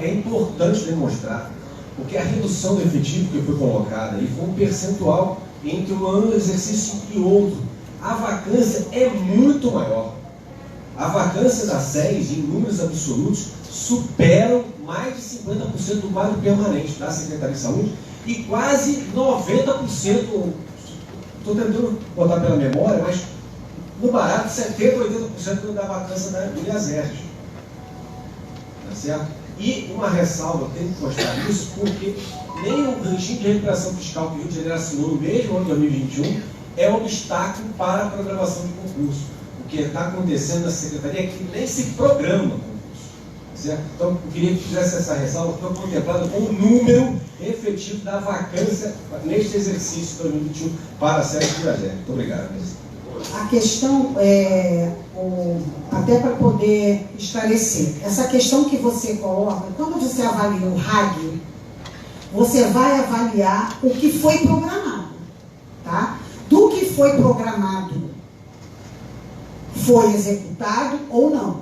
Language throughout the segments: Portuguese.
é importante demonstrar, porque a redução do efetivo que foi colocada aí foi um percentual entre um ano de exercício e outro. A vacância é muito maior. A vacância da SES, em números absolutos, superam mais de 50% do quadro permanente da Secretaria de Saúde e quase 90%, estou tentando botar pela memória, mas no barato, 70% a 80% da vacância do IASERJ. Tá certo? E uma ressalva, tem que constar isso, porque nem o regime de recuperação fiscal que o Rio de Janeiro assinou no mesmo ano de 2021 é um obstáculo para a programação de concurso. O que está acontecendo na Secretaria é que nem se programa concurso. Certo? Então, eu queria que fizesse essa ressalva, que foi contemplada com o número efetivo da vacância neste exercício de 2021 para a SES do IASERJ. Muito obrigado, ministro. A questão, até para poder esclarecer, essa questão que você coloca, quando você avalia o RAG, você vai avaliar o que foi programado, tá? Do que foi programado, foi executado ou não.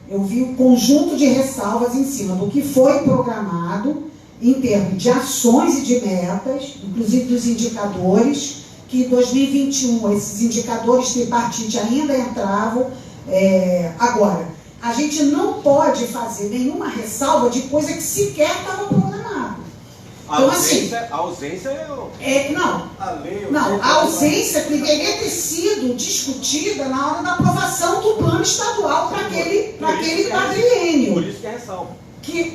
Eu vi um conjunto de ressalvas em cima do que foi programado, em termos de ações e de metas, inclusive dos indicadores, que em 2021 esses indicadores tripartite ainda entravam. Agora, a gente não pode fazer nenhuma ressalva de coisa que sequer estava programada. Então, assim, a ausência a ausência deveria ter sido discutida na hora da aprovação do plano estadual para aquele quadriênio. Por isso que é ressalva.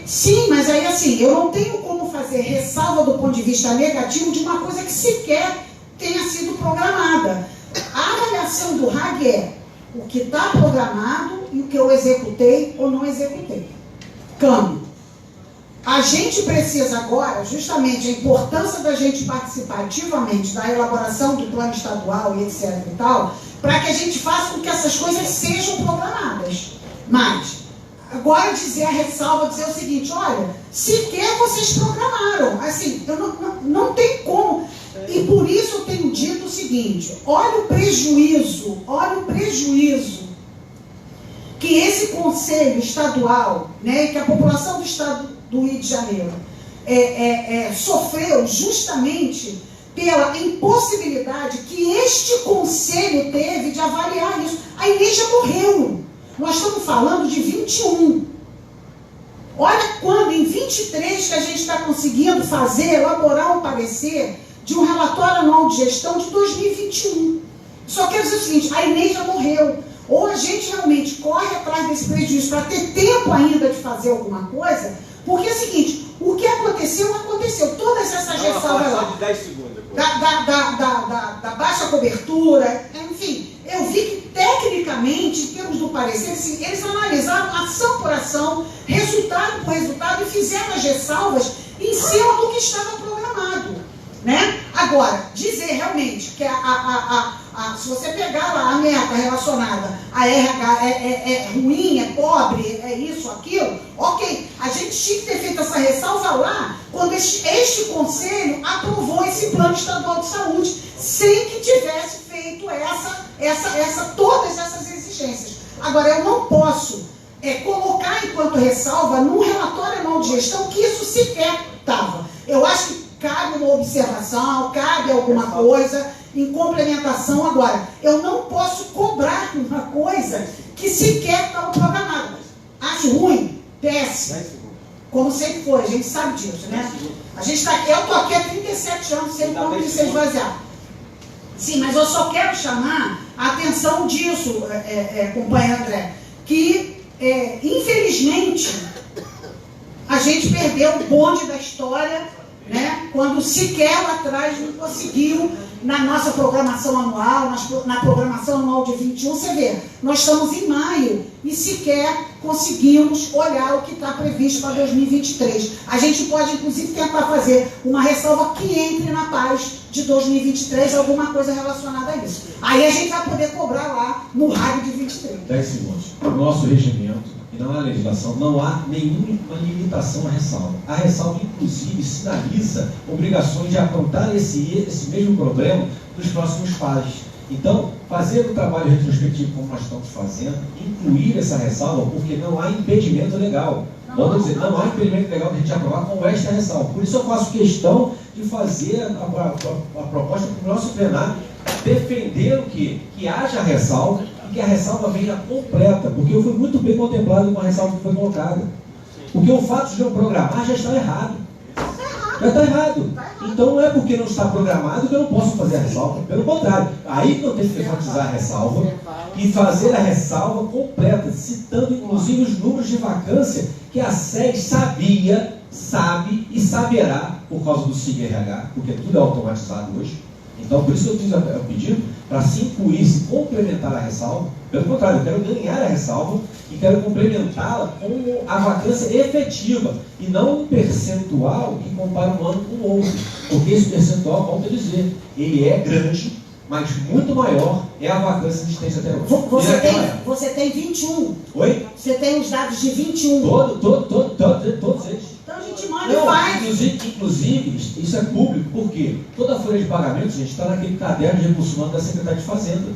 Sim, mas aí assim, eu não tenho como fazer ressalva do ponto de vista negativo de uma coisa que sequer tenha sido programada. A avaliação do RAG é o que está programado e o que eu executei ou não executei. Câmbio. A gente precisa agora, justamente, a importância da gente participar ativamente da elaboração do plano estadual e etc e tal, para que a gente faça com que essas coisas sejam programadas. Mas, agora dizer a ressalva, dizer o seguinte, olha, sequer vocês programaram. Assim, eu não tem como. E por isso eu tenho dito o seguinte, olha o prejuízo que esse Conselho Estadual, né, que a população do Estado do Rio de Janeiro sofreu justamente pela impossibilidade que este Conselho teve de avaliar isso. A Inês já morreu. Nós estamos falando de 21. Olha quando, em 23, que a gente está conseguindo elaborar um parecer de um relatório anual de gestão de 2021. Só quero dizer o seguinte, a Inês já morreu. Ou a gente realmente corre atrás desse prejuízo para ter tempo ainda de fazer alguma coisa, porque é o seguinte, o que aconteceu. Todas essas ressalvas lá, de 10 segundos, da baixa cobertura, enfim, eu vi que tecnicamente, em termos do parecer, assim, eles analisaram ação por ação, resultado por resultado e fizeram as ressalvas em cima do que estava programado. Né? Agora, dizer realmente que se você pegar lá a meta relacionada a RH é ruim, é pobre, é isso, aquilo, ok, a gente tinha que ter feito essa ressalva lá quando este Conselho aprovou esse plano estadual de saúde, sem que tivesse feito todas essas exigências. Agora, eu não posso colocar enquanto ressalva num relatório anual de gestão que isso sequer estava. Eu acho que cabe uma observação, cabe alguma coisa em complementação. Agora, eu não posso cobrar uma coisa que sequer estava programada. Acho ruim, péssimo, como sempre foi, a gente sabe disso, né? Eu estou aqui há 37 anos, sem como de ser esvaziado. Sim, mas eu só quero chamar a atenção disso, companheiro André, que, infelizmente, a gente perdeu o bonde da história, né, quando sequer lá atrás não conseguiu, na nossa programação anual, na programação anual de 21, você vê, nós estamos em maio e sequer conseguimos olhar o que está previsto para 2023. A gente pode, inclusive, tentar fazer uma ressalva que entre na paz de 2023, alguma coisa relacionada a isso. Aí a gente vai poder cobrar lá no RAG de 23. 10 segundos. No nosso regimento e na legislação não há nenhuma limitação à ressalva. A ressalva, inclusive, sinaliza obrigações de apontar esse mesmo problema nos próximos pares. Então, fazer o trabalho retrospectivo como nós estamos fazendo, incluir essa ressalva, porque não há impedimento legal. Volto a dizer, não há impedimento legal de a gente aprovar com esta ressalva. Por isso eu faço questão de fazer a proposta para o nosso plenário defender o quê? Que haja ressalva e que a ressalva venha completa, porque eu fui muito bem contemplado com a ressalva que foi colocada. Porque o fato de não programar já está errado. Já está errado. Então não é porque não está programado que eu não posso fazer a ressalva. Pelo contrário, aí que eu tenho que enfatizar a ressalva e fazer a ressalva completa, citando inclusive os números de vacância que a SES sabia, sabe e saberá por causa do SIG-RH, porque tudo é automatizado hoje. Então, por isso que eu fiz o pedido para se incluir, se complementar a ressalva. Pelo contrário, eu quero ganhar a ressalva e quero complementá-la com a vacância efetiva e não um percentual que compara um ano com o outro. Porque esse percentual, volto a dizer, ele é grande, mas muito maior é a vacância existente até hoje. Você tem 21. Oi? Você tem os dados de 21. Todos eles. Então a gente manda e faz. Inclusive, isso é público, porque toda a folha de pagamento, gente, está naquele caderno de recursos humanos da Secretaria de Fazenda.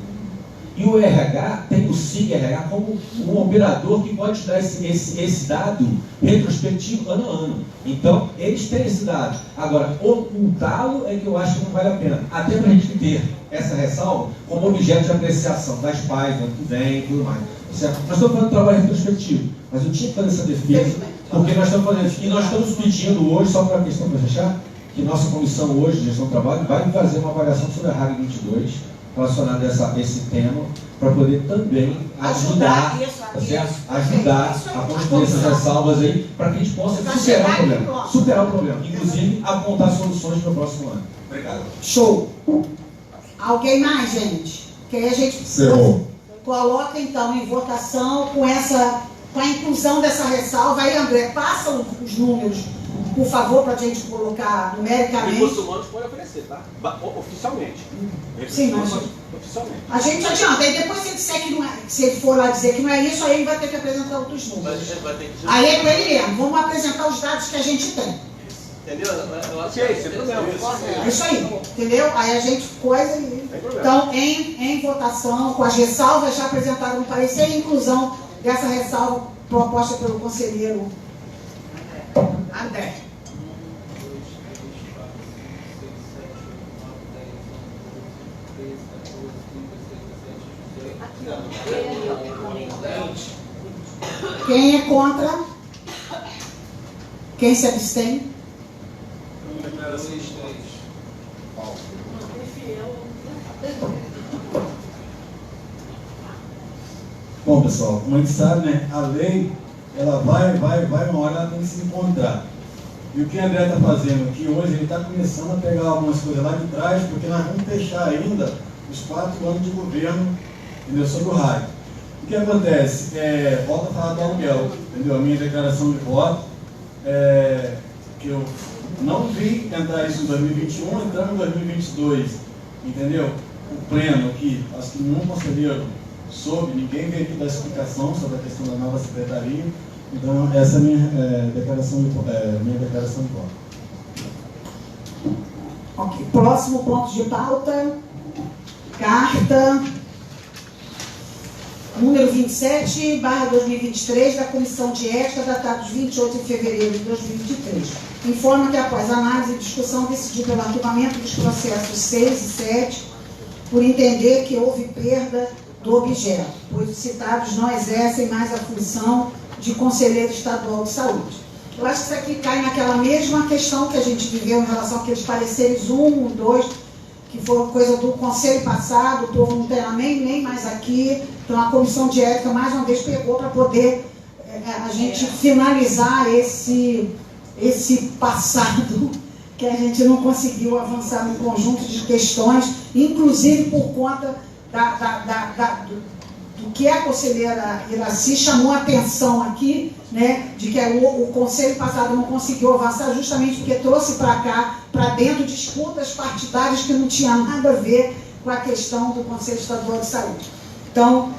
E o RH tem o SIG-RH como um operador que pode dar esse dado retrospectivo ano a ano. Então, eles têm esse dado. Agora, ocultá-lo é que eu acho que não vale a pena. Até para a gente ter essa ressalva como objeto de apreciação das pais, do ano que vem e tudo mais. Certo? Nós estamos falando de trabalho retrospectivo, mas eu tinha que fazer essa defesa, porque nós estamos fazendo isso. E nós estamos pedindo hoje, só para a questão para fechar, que nossa comissão hoje de gestão do trabalho vai fazer uma avaliação sobre a RAG 22, relacionada a esse tema, para poder também ajudar a construir essas ressalvas aí, para que a gente possa superar o problema, inclusive apontar soluções para o próximo ano. Obrigado. Show. Alguém mais, gente? Que aí a gente coloca então em votação com a inclusão dessa ressalva. Aí, André, passa os números, por favor, para a gente colocar numericamente. Recursos humanos pode oferecer, tá? Oficialmente. Sim, mas oficialmente. A gente adianta. Aí depois se ele disser que não é, se ele for lá dizer que não é isso, aí ele vai ter que apresentar outros números. Aí é com ele mesmo. Vamos apresentar os dados que a gente tem. Entendeu? Sem problema. É isso aí, entendeu? Aí a gente coisa e... Então, em votação, com as ressalvas já apresentadas no parecer, e inclusão dessa ressalva proposta pelo conselheiro André. Quem é contra? Quem se abstém? Bom, pessoal, como a gente sabe, né, a lei, ela vai, uma hora ela tem que se encontrar. E o que o André está fazendo aqui hoje, ele está começando a pegar algumas coisas lá de trás, porque nós vamos fechar ainda os 4 anos de governo, entendeu, sobre o RAG. O que acontece? Volta a falar do aluguel, entendeu? A minha declaração de voto, que eu não vi entrar isso em 2021, entrando em 2022, entendeu? O pleno aqui, acho que nenhum conselheiro soube, ninguém veio aqui dar explicação sobre a questão da nova secretaria. Então, essa é a minha declaração de voto. Ok. Próximo ponto de pauta. Carta número 27/2023 da Comissão de Ética, datada de 28 de fevereiro de 2023. Informa que, após análise e discussão, decidiu pelo arquivamento dos processos 6 e 7, por entender que houve perda do objeto, pois os citados não exercem mais a função de conselheiro estadual de saúde. Eu acho que isso aqui cai naquela mesma questão que a gente viveu em relação àqueles pareceres 1, 2, que foi coisa do conselho passado, o povo não terá nem mais aqui. Então a comissão de ética mais uma vez pegou para poder a gente finalizar esse passado que a gente não conseguiu avançar num conjunto de questões, inclusive por conta do que a conselheira Iraci chamou a atenção aqui, né, de que o conselho passado não conseguiu avançar justamente porque trouxe para cá, para dentro, disputas partidárias que não tinham nada a ver com a questão do Conselho Estadual de Saúde. Então,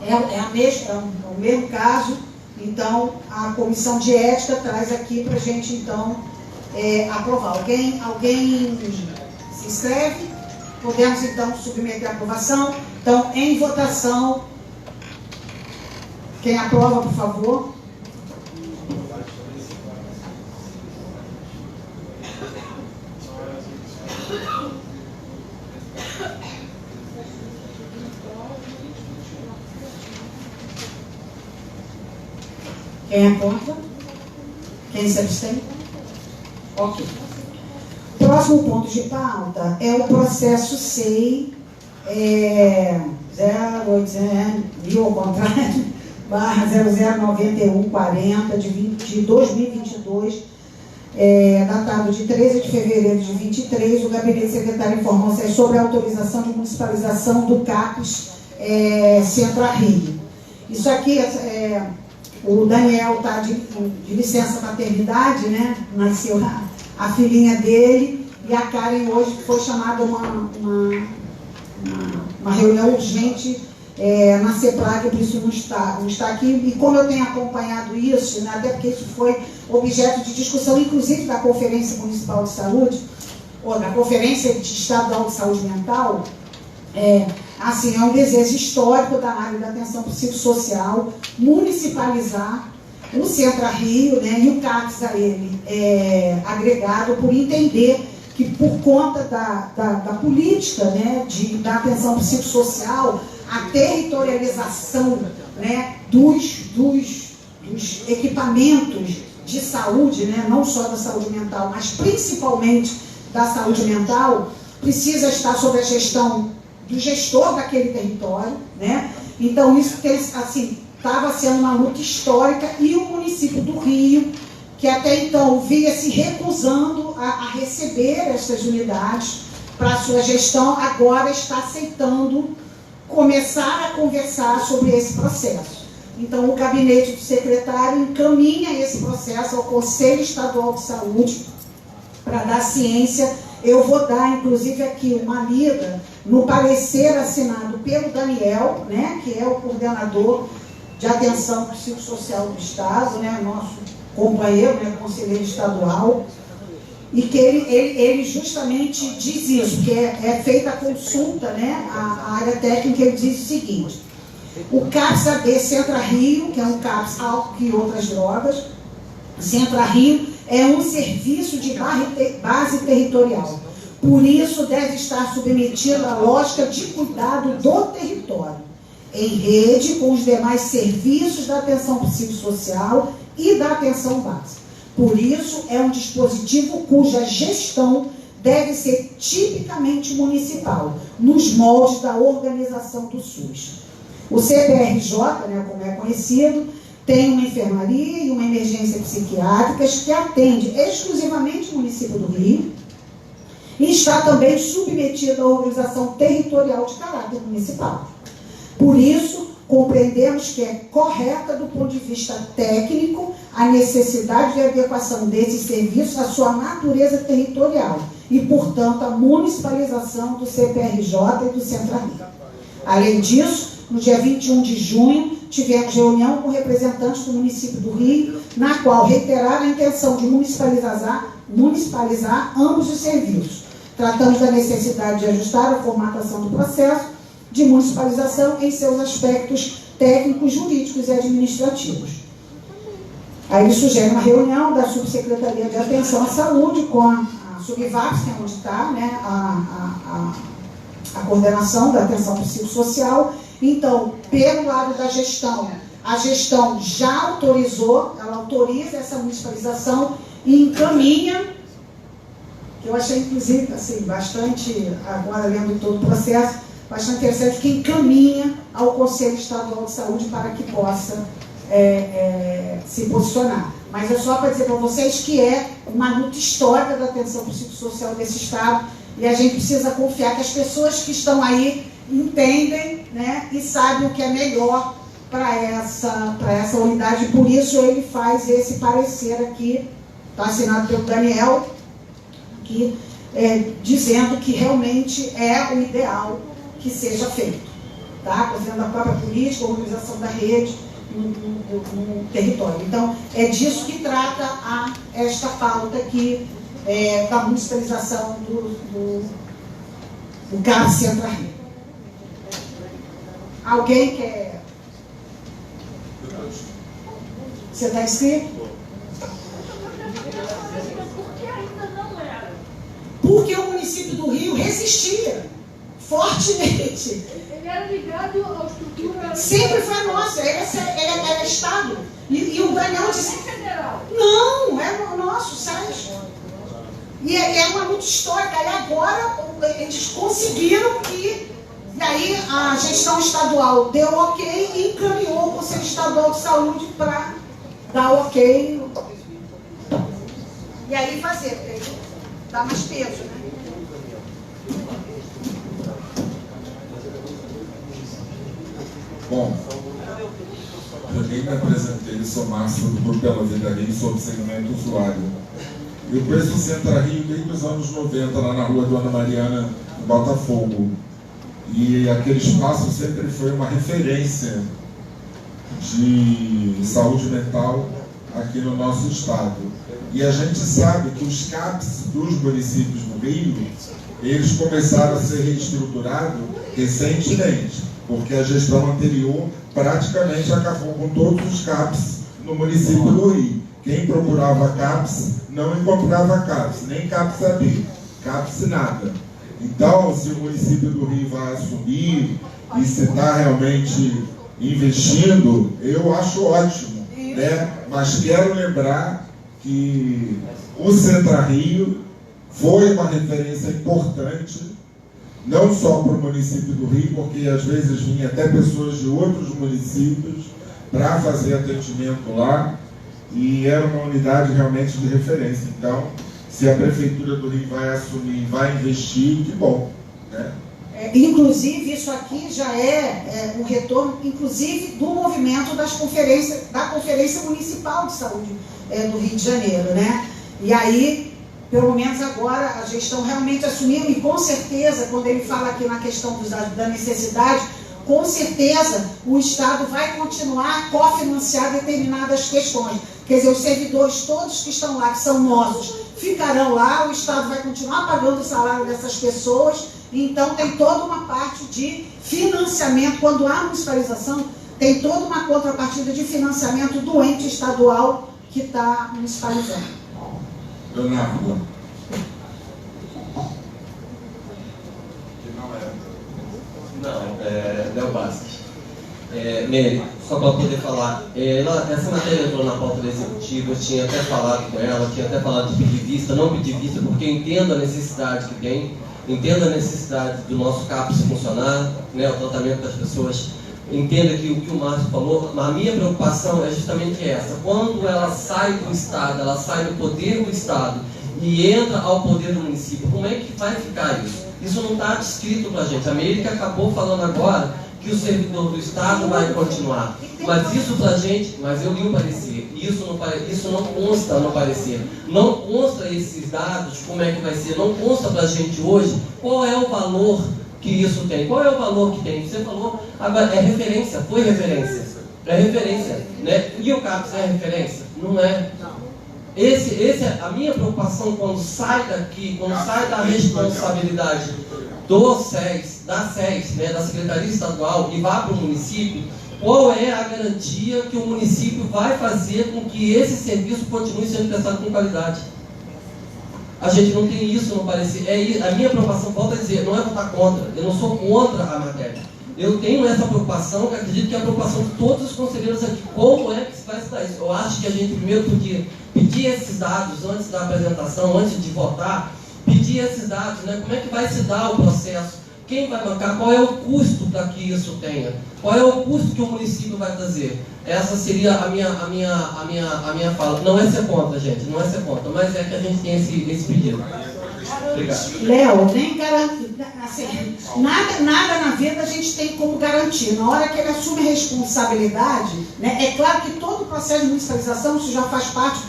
é o mesmo caso. Então, a Comissão de Ética traz aqui para a gente, então, aprovar. Alguém se inscreve? Podemos, então, submeter a aprovação. Então, em votação, quem aprova, por favor. Quem é contra? Quem se abstém? Ok. O próximo ponto de pauta é o processo SEI 080, ao contrário, barra 009140 de 2022, datado de 13 de fevereiro de 23. O gabinete secretário informou sobre a autorização de municipalização do CAPES Centro-Rio. Isso aqui, o Daniel está de licença paternidade, né? Nasceu a filhinha dele, e a Karen hoje foi chamada uma reunião urgente na CEPLAG, por isso não está aqui. E como eu tenho acompanhado isso, né, até porque isso foi objeto de discussão, inclusive da Conferência Municipal de Saúde, ou da Conferência Estadual de Saúde Mental, assim, é um desejo histórico da área da atenção psicossocial municipalizar o Centro-Rio, né, e o CAPES a ele agregado, por entender que por conta da política, né, da atenção psicossocial, a territorialização, né, dos equipamentos de saúde, né, não só da saúde mental, mas principalmente da saúde mental, precisa estar sob a gestão do gestor daquele território, né? Então isso, assim, estava sendo uma luta histórica, e o município do Rio, que até então via se recusando a receber essas unidades para a sua gestão, agora está aceitando começar a conversar sobre esse processo. Então, o gabinete do secretário encaminha esse processo ao Conselho Estadual de Saúde para dar ciência. Eu vou dar, inclusive, aqui uma lida no parecer assinado pelo Daniel, né, que é o coordenador de atenção psicossocial do Estado, né, nosso companheiro, né, conselheiro estadual, e que ele justamente diz isso, que é feita a consulta, né, a área técnica. Ele diz o seguinte: o CAPS AB Centro-Rio, que é um CAPS álcool e outras drogas, Centro-Rio é um serviço de base territorial, por isso deve estar submetido à lógica de cuidado do território, em rede com os demais serviços da atenção psicossocial e da atenção básica. Por isso, é um dispositivo cuja gestão deve ser tipicamente municipal, nos moldes da organização do SUS. O CPRJ, né, como é conhecido, tem uma enfermaria e uma emergência psiquiátricas que atende exclusivamente o município do Rio, e está também submetido à organização territorial de caráter municipal. Por isso, compreendemos que é correta, do ponto de vista técnico, a necessidade de adequação desses serviços à sua natureza territorial e, portanto, a municipalização do CPRJ e do Centro-Rio. Além disso, no dia 21 de junho, tivemos reunião com representantes do município do Rio, na qual reiteraram a intenção de municipalizar ambos os serviços. Tratamos da necessidade de ajustar a formatação do processo de municipalização em seus aspectos técnicos, jurídicos e administrativos. Aí ele sugere uma reunião da Subsecretaria de Atenção à Saúde com a Subvaps, que é onde está, né, a coordenação da atenção psicossocial. Então, pelo lado da gestão, a gestão já autorizou, ela autoriza essa municipalização e encaminha, que eu achei, inclusive, assim, bastante, agora lendo todo o processo, bastante interessante, que encaminha ao Conselho Estadual de Saúde para que possa se posicionar. Mas é só para dizer para vocês que é uma luta histórica da atenção psicossocial desse Estado, e a gente precisa confiar que as pessoas que estão aí entendem, né, e sabem o que é melhor para essa unidade. Por isso ele faz esse parecer aqui, está assinado pelo Daniel, que, dizendo que realmente é o ideal que seja feito, tá? Considerando a própria política, a organização da rede no território. Então, é disso que trata esta pauta aqui, da municipalização do CAPS Centro-Rio. Alguém quer? Você está inscrito? Porque ainda não era. Porque o município do Rio resistia fortemente. Ele era ligado à estrutura... Sempre foi nosso, ele era Estado. E o Daniel disse, federal. não, é o nosso site. E é uma luta histórica. E agora eles conseguiram que... E aí a gestão estadual deu ok e encaminhou o Conselho Estadual de Saúde para dar ok. E aí fazer, porque aí dá mais peso, né? Bom, eu nem me apresentei, sou Márcio do Grupo Bela Vida Rio, sou segmento usuário. Eu conheço o Centro Rio desde os anos 90, lá na rua Dona Mariana, em Botafogo. E aquele espaço sempre foi uma referência de saúde mental aqui no nosso estado. E a gente sabe que os CAPs dos municípios do Rio, eles começaram a ser reestruturados recentemente, porque a gestão anterior praticamente acabou com todos os CAPs no município do Rio. Quem procurava CAPs não encontrava CAPs, nem CAPs AB, CAPs nada. Então, se o município do Rio vai assumir e se está realmente investindo, eu acho ótimo, né? Mas quero lembrar que o Centro Rio foi uma referência importante, não só para o município do Rio, porque às vezes vinha até pessoas de outros municípios para fazer atendimento lá, e era uma unidade realmente de referência. Então, se a Prefeitura do Rio vai assumir, vai investir, que bom, né? Inclusive, isso aqui já é um retorno, inclusive, do movimento da Conferência Municipal de Saúde do Rio de Janeiro, né? E aí, pelo menos agora, a gestão realmente assumiu, e com certeza, quando ele fala aqui na questão da necessidade, com certeza o Estado vai continuar a cofinanciar determinadas questões. Quer dizer, os servidores todos que estão lá, que são nossos, ficarão lá, o Estado vai continuar pagando o salário dessas pessoas, então tem toda uma parte de financiamento. Quando há municipalização, tem toda uma contrapartida de financiamento do ente estadual que está municipalizando. Leonardo. Não, Léo Bastos. Mary, só para poder falar, essa matéria entrou na pauta do Executivo, eu tinha até falado com ela, tinha até falado de pedir vista, não pedir vista, porque eu entendo a necessidade que tem, entendo a necessidade do nosso CAPS funcionar, né, o tratamento das pessoas, entenda que o que o Márcio falou, mas a minha preocupação é justamente essa: quando ela sai do Estado, ela sai do poder do Estado e entra ao poder do município, como é que vai ficar isso? Isso não está descrito para a gente. A América acabou falando agora que o servidor do Estado vai continuar, mas isso para a gente, mas eu li o parecer, isso não consta no parecer, não consta esses dados, como é que vai ser, não consta para a gente hoje qual é o valor que isso tem, qual é o valor que tem. Você falou, agora é referência, foi referência, é referência, né? E o CAPS é referência? Não é. Esse é a minha preocupação quando sai daqui, quando sai da responsabilidade do SES, da SES, né, da Secretaria Estadual, e vá para o município. Qual é a garantia que o município vai fazer com que esse serviço continue sendo prestado com qualidade? A gente não tem isso no parecer. A minha preocupação, volto a dizer, não é votar contra, eu não sou contra a matéria. Eu tenho essa preocupação, que acredito que é a preocupação de todos os conselheiros aqui. Como é que se vai se dar isso? Eu acho que a gente primeiro podia pedir esses dados antes da apresentação, antes de votar, pedir esses dados, né? Como é que vai se dar o processo? Quem vai bancar? Qual é o custo para que isso tenha? Qual é o custo que o município vai trazer? Essa seria a minha fala. Não é ser contra, gente, não é ser contra, mas é que a gente tem esse pedido. Obrigado. Léo, nem garantir, assim, nada na vida a gente tem como garantir. Na hora que ele assume a responsabilidade, né, é claro que todo o processo de municipalização, isso já faz parte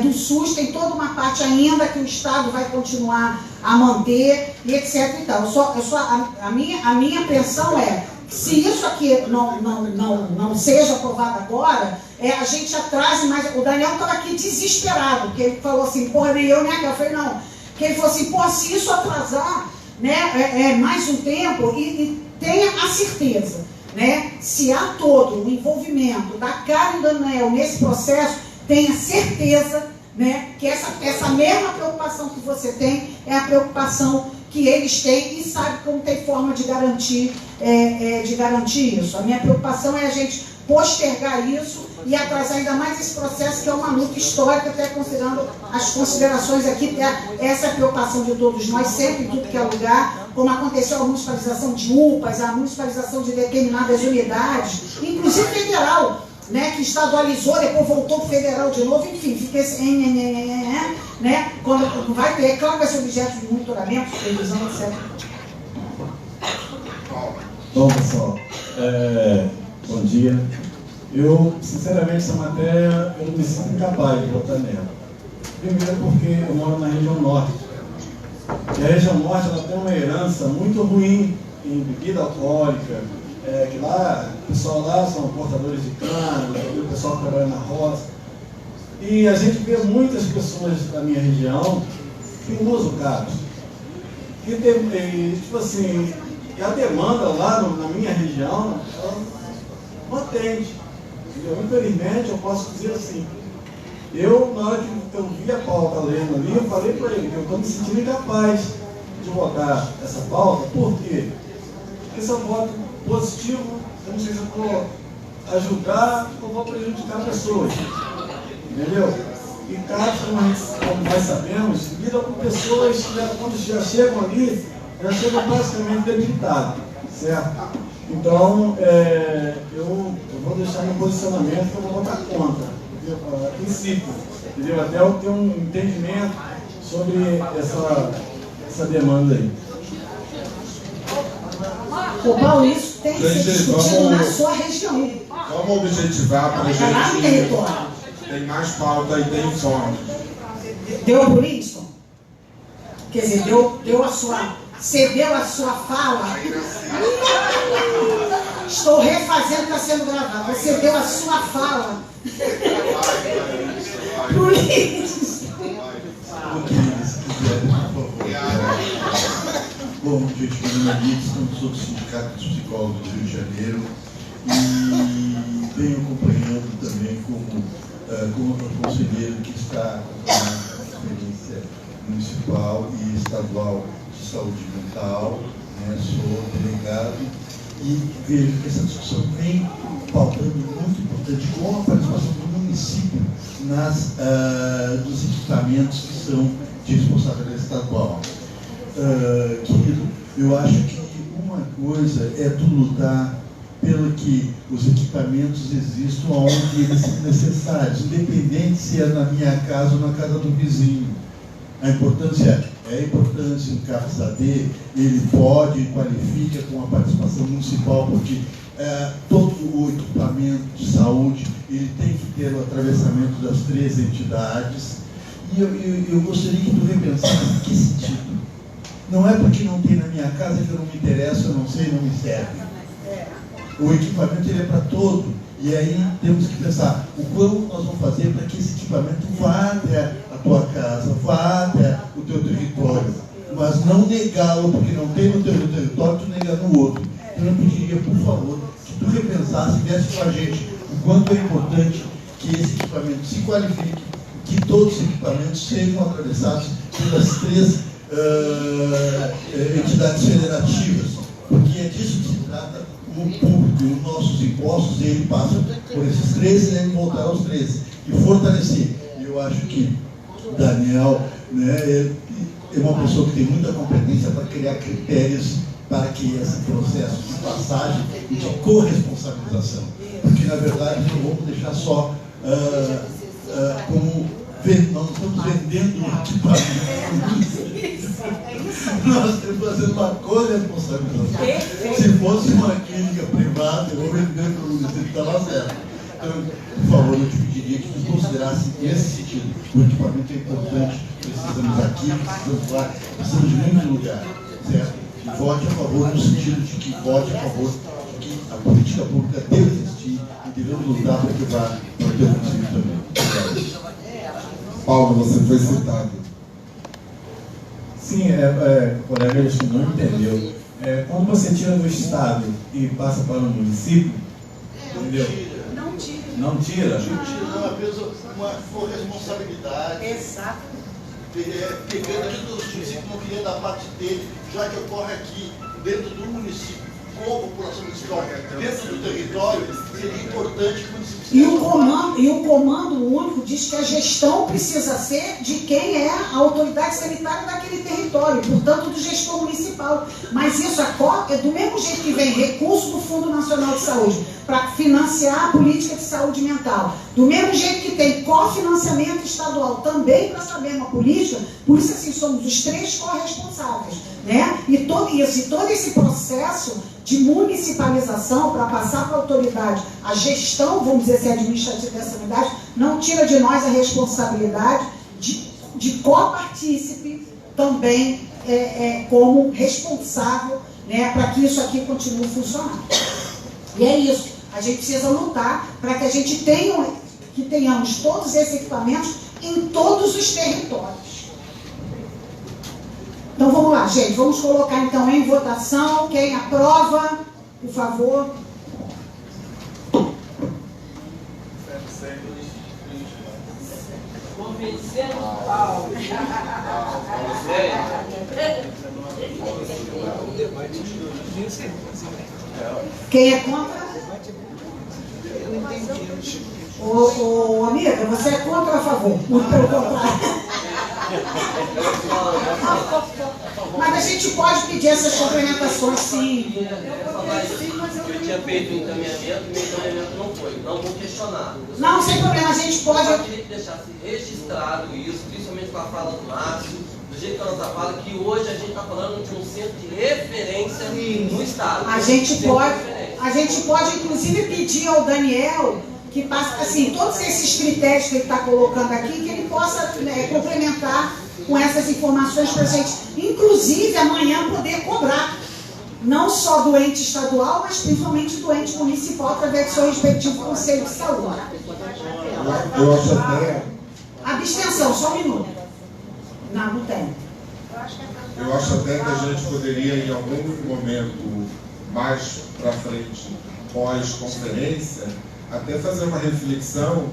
do SUS, tem toda uma parte ainda que o Estado vai continuar a manter, e etc. E tal. A minha pensão é, se isso aqui não seja aprovado agora, a gente atrase mais. O Daniel estava aqui desesperado, porque ele falou assim, porra, nem eu nem a eu falei, não. Que ele falou assim, porra, se isso atrasar, né, mais um tempo, e tenha a certeza, né, se há todo o envolvimento da Karen e do Daniel nesse processo, tenha certeza, né, que essa mesma preocupação que você tem é a preocupação que eles têm, e sabe como tem forma de garantir isso. A minha preocupação é a gente postergar isso e atrasar ainda mais esse processo, que é uma luta histórica, até considerando as considerações aqui, essa é a preocupação de todos nós, sempre em tudo que é lugar, como aconteceu a municipalização de UPAs, a municipalização de determinadas unidades, inclusive federal, né, que estadualizou, depois voltou para o federal de novo, enfim, fica esse né, quando vai ter, claro que vai ser objeto de monitoramento, supervisão, etc. Bom, pessoal, bom dia. Eu, sinceramente, essa matéria, eu não me sinto incapaz de votar nela. Primeiro porque eu moro na região norte. E a região norte, ela tem uma herança muito ruim em bebida alcoólica, que lá, o pessoal lá são portadores de cana, o pessoal que trabalha na roça. E a gente vê muitas pessoas da minha região que não usam carros. Tipo assim, a demanda lá na minha região, ela não atende. Infelizmente, eu posso dizer assim, na hora que eu vi a pauta lendo ali, eu falei para ele que eu estou me sentindo incapaz de votar essa pauta. Por quê? Porque se eu voto positivo, eu não sei se eu vou ajudar ou vou prejudicar pessoas. Entendeu? E casos, como nós sabemos, lidam com pessoas que quando já chegam ali, já chegam basicamente debilitados, certo? Então, eu vou deixar meu posicionamento que eu vou votar contra, a princípio, entendeu? Até eu ter um entendimento sobre essa demanda aí. Ô Paulo, isso tem que ser discutido na sua região. Vamos objetivar para a gente. Tem mais pauta e tem fome. Deu por isso? Quer dizer, cedeu a sua fala. Estou refazendo, está sendo gravado. Você deu a sua fala. Por isso. Bom, gente, meu nome é Nilson, sou do Sindicato dos Psicólogos do Rio de Janeiro e venho acompanhando também como conselheiro que está na Conferência Municipal e Estadual de Saúde Mental, né? Sou delegado e vejo que essa discussão vem pautando muito importante com a participação do município nos equipamentos que são de responsabilidade estadual. Querido, eu acho que uma coisa é tu lutar pelo que os equipamentos existam onde eles são necessários, independente se é na minha casa ou na casa do vizinho. A importância é importante, um CAPS-AD, ele pode, qualifica com a participação municipal, porque todo o equipamento de saúde, ele tem que ter o atravessamento das 3 entidades, e eu gostaria que tu repensasse em que sentido. Não é porque não tem na minha casa que eu não me interesso, eu não sei, não me serve. O equipamento ele é para todo, e aí temos que pensar o quanto nós vamos fazer para que esse equipamento vá até a tua casa, vá até o teu território, mas não negá-lo, porque não tem no teu território, tu nega no outro. Então eu pediria, por favor, que tu repensasse e viesse com a gente o quanto é importante que esse equipamento se qualifique, que todos os equipamentos sejam atravessados pelas 3 entidades federativas, porque é disso que se trata. O público, os nossos impostos, ele passa por esses 3 e devem voltar aos 3 e fortalecer. Eu acho que o Daniel, né, é uma pessoa que tem muita competência para criar critérios para que esse processo de passagem e de corresponsabilização, porque na verdade não vamos deixar só como nós estamos vendendo equipamento. Nós estamos fazendo uma corresponsabilização. Se fosse uma clínica privada, eu vou vender para o município, estava certo. Então, por favor, eu te pediria que tu considerasse esse sentido. O equipamento é importante, precisamos aqui, precisamos lá, precisamos de muito lugar, certo? E vote a favor no sentido de que vote a favor de que a política pública deve existir e devemos lutar para que vá para o teu município também. Obrigado. Paulo, você foi citado. Sim, colega, acho que não entendeu. Quando você tira do Estado e passa para o município, entendeu? Não tira. Não tira? Não tira, não, apenas uma corresponsabilidade. Exato. Pegando aqui dos municípios, não queria da parte dele, já que ocorre aqui, dentro do município. com a população municipal dentro do território, seria importante que o município... E o comando único diz que a gestão precisa ser de quem é a autoridade sanitária daquele território, portanto do gestor municipal. Mas isso é do mesmo jeito que vem recurso do Fundo Nacional de Saúde para financiar a política de saúde mental, do mesmo jeito que tem cofinanciamento estadual também para essa mesma política, por isso assim somos os 3 corresponsáveis, né? E todo esse processo de municipalização para passar para a autoridade a gestão, vamos dizer assim, administrativa dessa unidade, não tira de nós a responsabilidade de copartícipe também como responsável, né, para que isso aqui continue funcionando. E é isso, a gente precisa lutar para que a gente tenhamos todos esses equipamentos em todos os territórios. Então vamos lá, gente, vamos colocar então em votação, quem aprova, por favor. Convencendo Paulo. Quem é contra? Ô, amiga, você é contra ou a favor? Muito pelo contrário. Mas a gente pode pedir essas complementações, sim. Eu tinha feito o encaminhamento e meu encaminhamento não foi. Não vou questionar. Não, sem problema, a gente pode... Eu só queria que deixasse registrado isso, principalmente com a fala do Márcio, do jeito que a nossa fala, que hoje a gente está falando de um centro de referência no Estado. A gente pode inclusive pedir ao Daniel que passe, assim, todos esses critérios que ele está colocando aqui, que ele possa complementar com essas informações para a gente, inclusive amanhã, poder cobrar, não só do ente estadual, mas principalmente do ente municipal, através do seu respectivo Conselho de Saúde. Eu acho até... Abstenção, só um minuto. Não tem. Eu acho até que a gente poderia, em algum momento mais para frente, pós-conferência, até fazer uma reflexão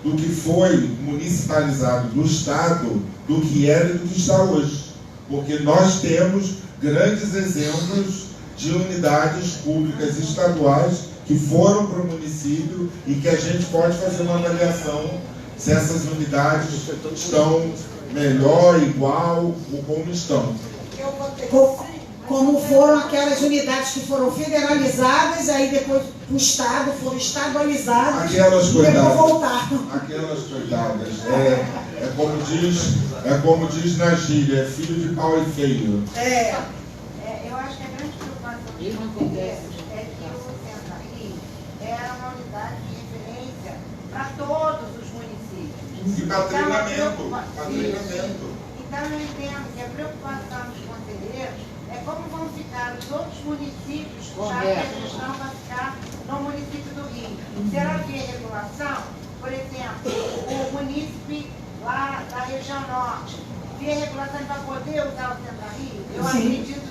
do que foi municipalizado do Estado, do que era e do que está hoje. Porque nós temos grandes exemplos de unidades públicas estaduais que foram para o município e que a gente pode fazer uma avaliação se essas unidades estão melhor, igual ou como estão. Como foram aquelas unidades que foram federalizadas, aí depois o Estado foram estadualizadas aquelas e depois voltaram. Aquelas coitadas. É como diz na gíria, é filho de pau e feio. Eu acho que a grande preocupação dos conselheiros é que o Centro-Rio era uma unidade de referência para todos os municípios. E para treinamento. Então eu entendo que a preocupação dos conselheiros é como vão ficar os outros municípios, já que a gestão vai ficar no município do Rio. Será via regulação? Por exemplo, o munícipe lá da região norte, via regulação vai poder usar o Centro-Rio? Eu acredito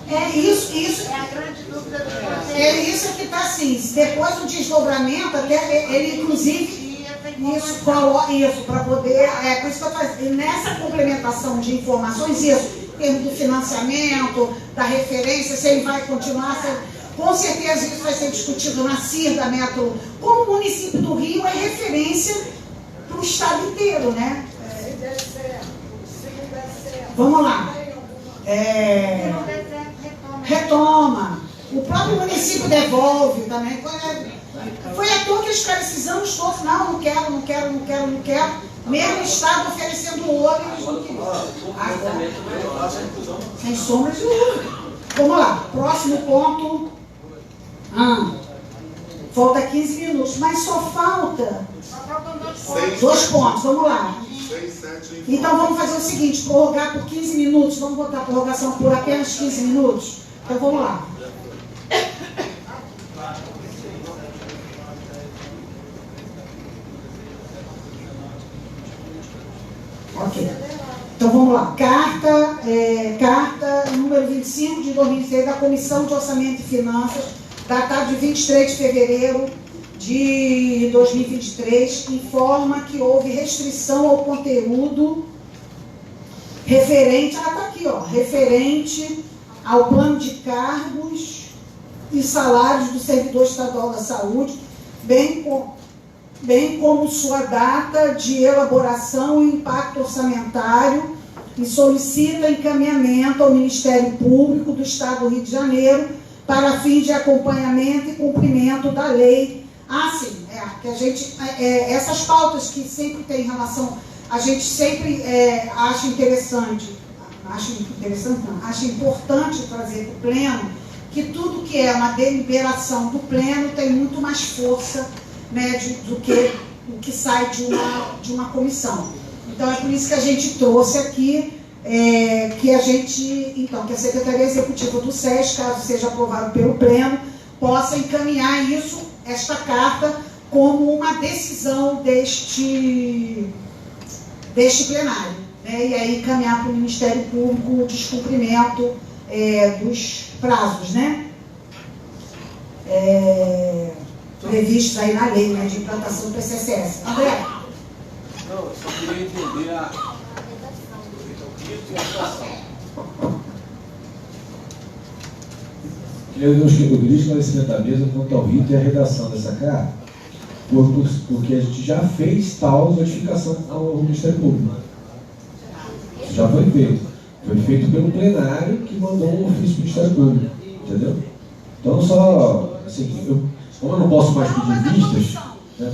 que Isso é a grande dúvida dos conselheiros. É isso que está assim, depois do desdobramento, até ele inclusive... Isso, para poder, por isso que eu fazia, nessa complementação de informações, isso, em termos do financiamento, da referência, se ele vai continuar, com certeza isso vai ser discutido na CIR da Metro, como o município do Rio é referência para o estado inteiro, né? Vamos lá. Retoma. O próprio município devolve também. Foi à toa que eles precisamos todos, não quero. Mesmo o Estado oferecendo ouro, eles não queriam. Sem sombra de dúvida. Vamos lá, próximo ponto. Falta 15 minutos, mas só falta 2 pontos, vamos lá. Então vamos fazer o seguinte, prorrogar por 15 minutos, vamos botar a prorrogação por apenas 15 minutos. Então vamos lá. Ok. Então vamos lá. Carta número 25 de 2006 da Comissão de Orçamento e Finanças, datada de 23 de fevereiro de 2023, informa que houve restrição ao conteúdo referente, referente ao plano de cargos e salários do servidor estadual da saúde, bem como sua data de elaboração e impacto orçamentário, e solicita encaminhamento ao Ministério Público do Estado do Rio de Janeiro para fins de acompanhamento e cumprimento da lei. Sim, que a gente, essas pautas que sempre tem relação, a gente sempre acha importante trazer para o Pleno, que tudo que é uma deliberação do Pleno tem muito mais força, né, do que o que sai de uma comissão. Então, é por isso que a gente trouxe aqui, que a Secretaria Executiva do SES, caso seja aprovado pelo Pleno, possa encaminhar esta carta, como uma decisão deste plenário, né? E aí encaminhar para o Ministério Público o descumprimento dos prazos, né? Previstos aí na lei, né, de implantação do PCCS. André? Não, eu só queria entender a rito e a redação. Eu queria esclarecimento da mesa quanto ao rito e a redação dessa carta, porque a gente já fez tal notificação ao Ministério Público. Isso já foi feito. Foi feito pelo plenário que mandou um ofício para o Ministério Público. Entendeu? Então, só, assim, como eu não posso mais pedir vistas, né,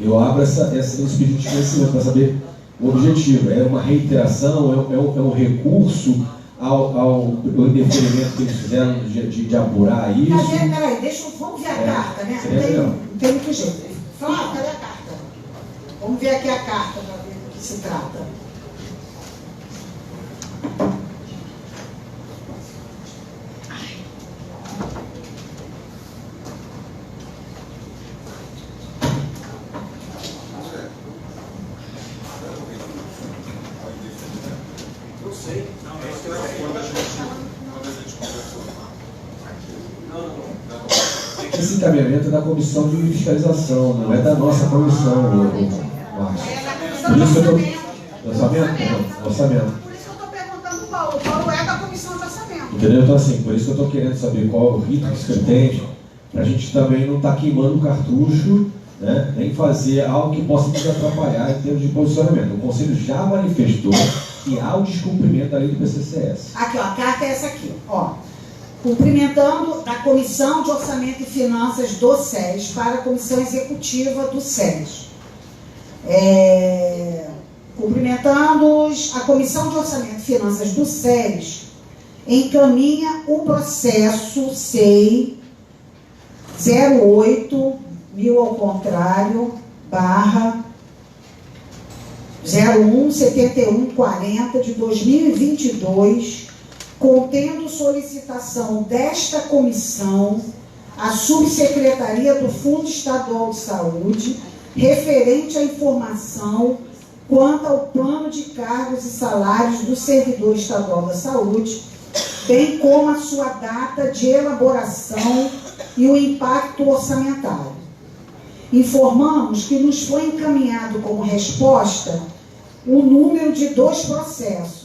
eu abro esse pedido de esclarecimento para saber o objetivo. É uma reiteração, é um recurso ao indeferimento que eles fizeram de apurar isso. Peraí, vamos ver a carta, né? Não tem muito jeito. Fala, cadê a carta? Vamos ver aqui a carta para ver do que se trata. Esse encaminhamento é da comissão de fiscalização, não é da nossa comissão, Márcio. Por isso que eu estou... Orçamento? Orçamento. Por isso que eu estou perguntando o Paulo. O Paulo é da comissão de orçamento. Entendeu? Então, assim, por isso que eu estou querendo saber qual é o rito que se pretende, para a gente também não estar queimando o cartucho, né, nem fazer algo que possa nos atrapalhar em termos de posicionamento. O Conselho já manifestou que há o descumprimento da lei do PCCS. Aqui, ó, a carta é essa aqui, ó. Cumprimentando a Comissão de Orçamento e Finanças do SES para a Comissão Executiva do SES. Cumprimentando-os, a Comissão de Orçamento e Finanças do SES encaminha o processo SEI 08, mil ao contrário, barra 017140 de 2022, contendo solicitação desta comissão à Subsecretaria do Fundo Estadual de Saúde, referente à informação quanto ao plano de cargos e salários do servidor estadual da saúde, bem como a sua data de elaboração e o impacto orçamentário. Informamos que nos foi encaminhado como resposta o número de 2 processos,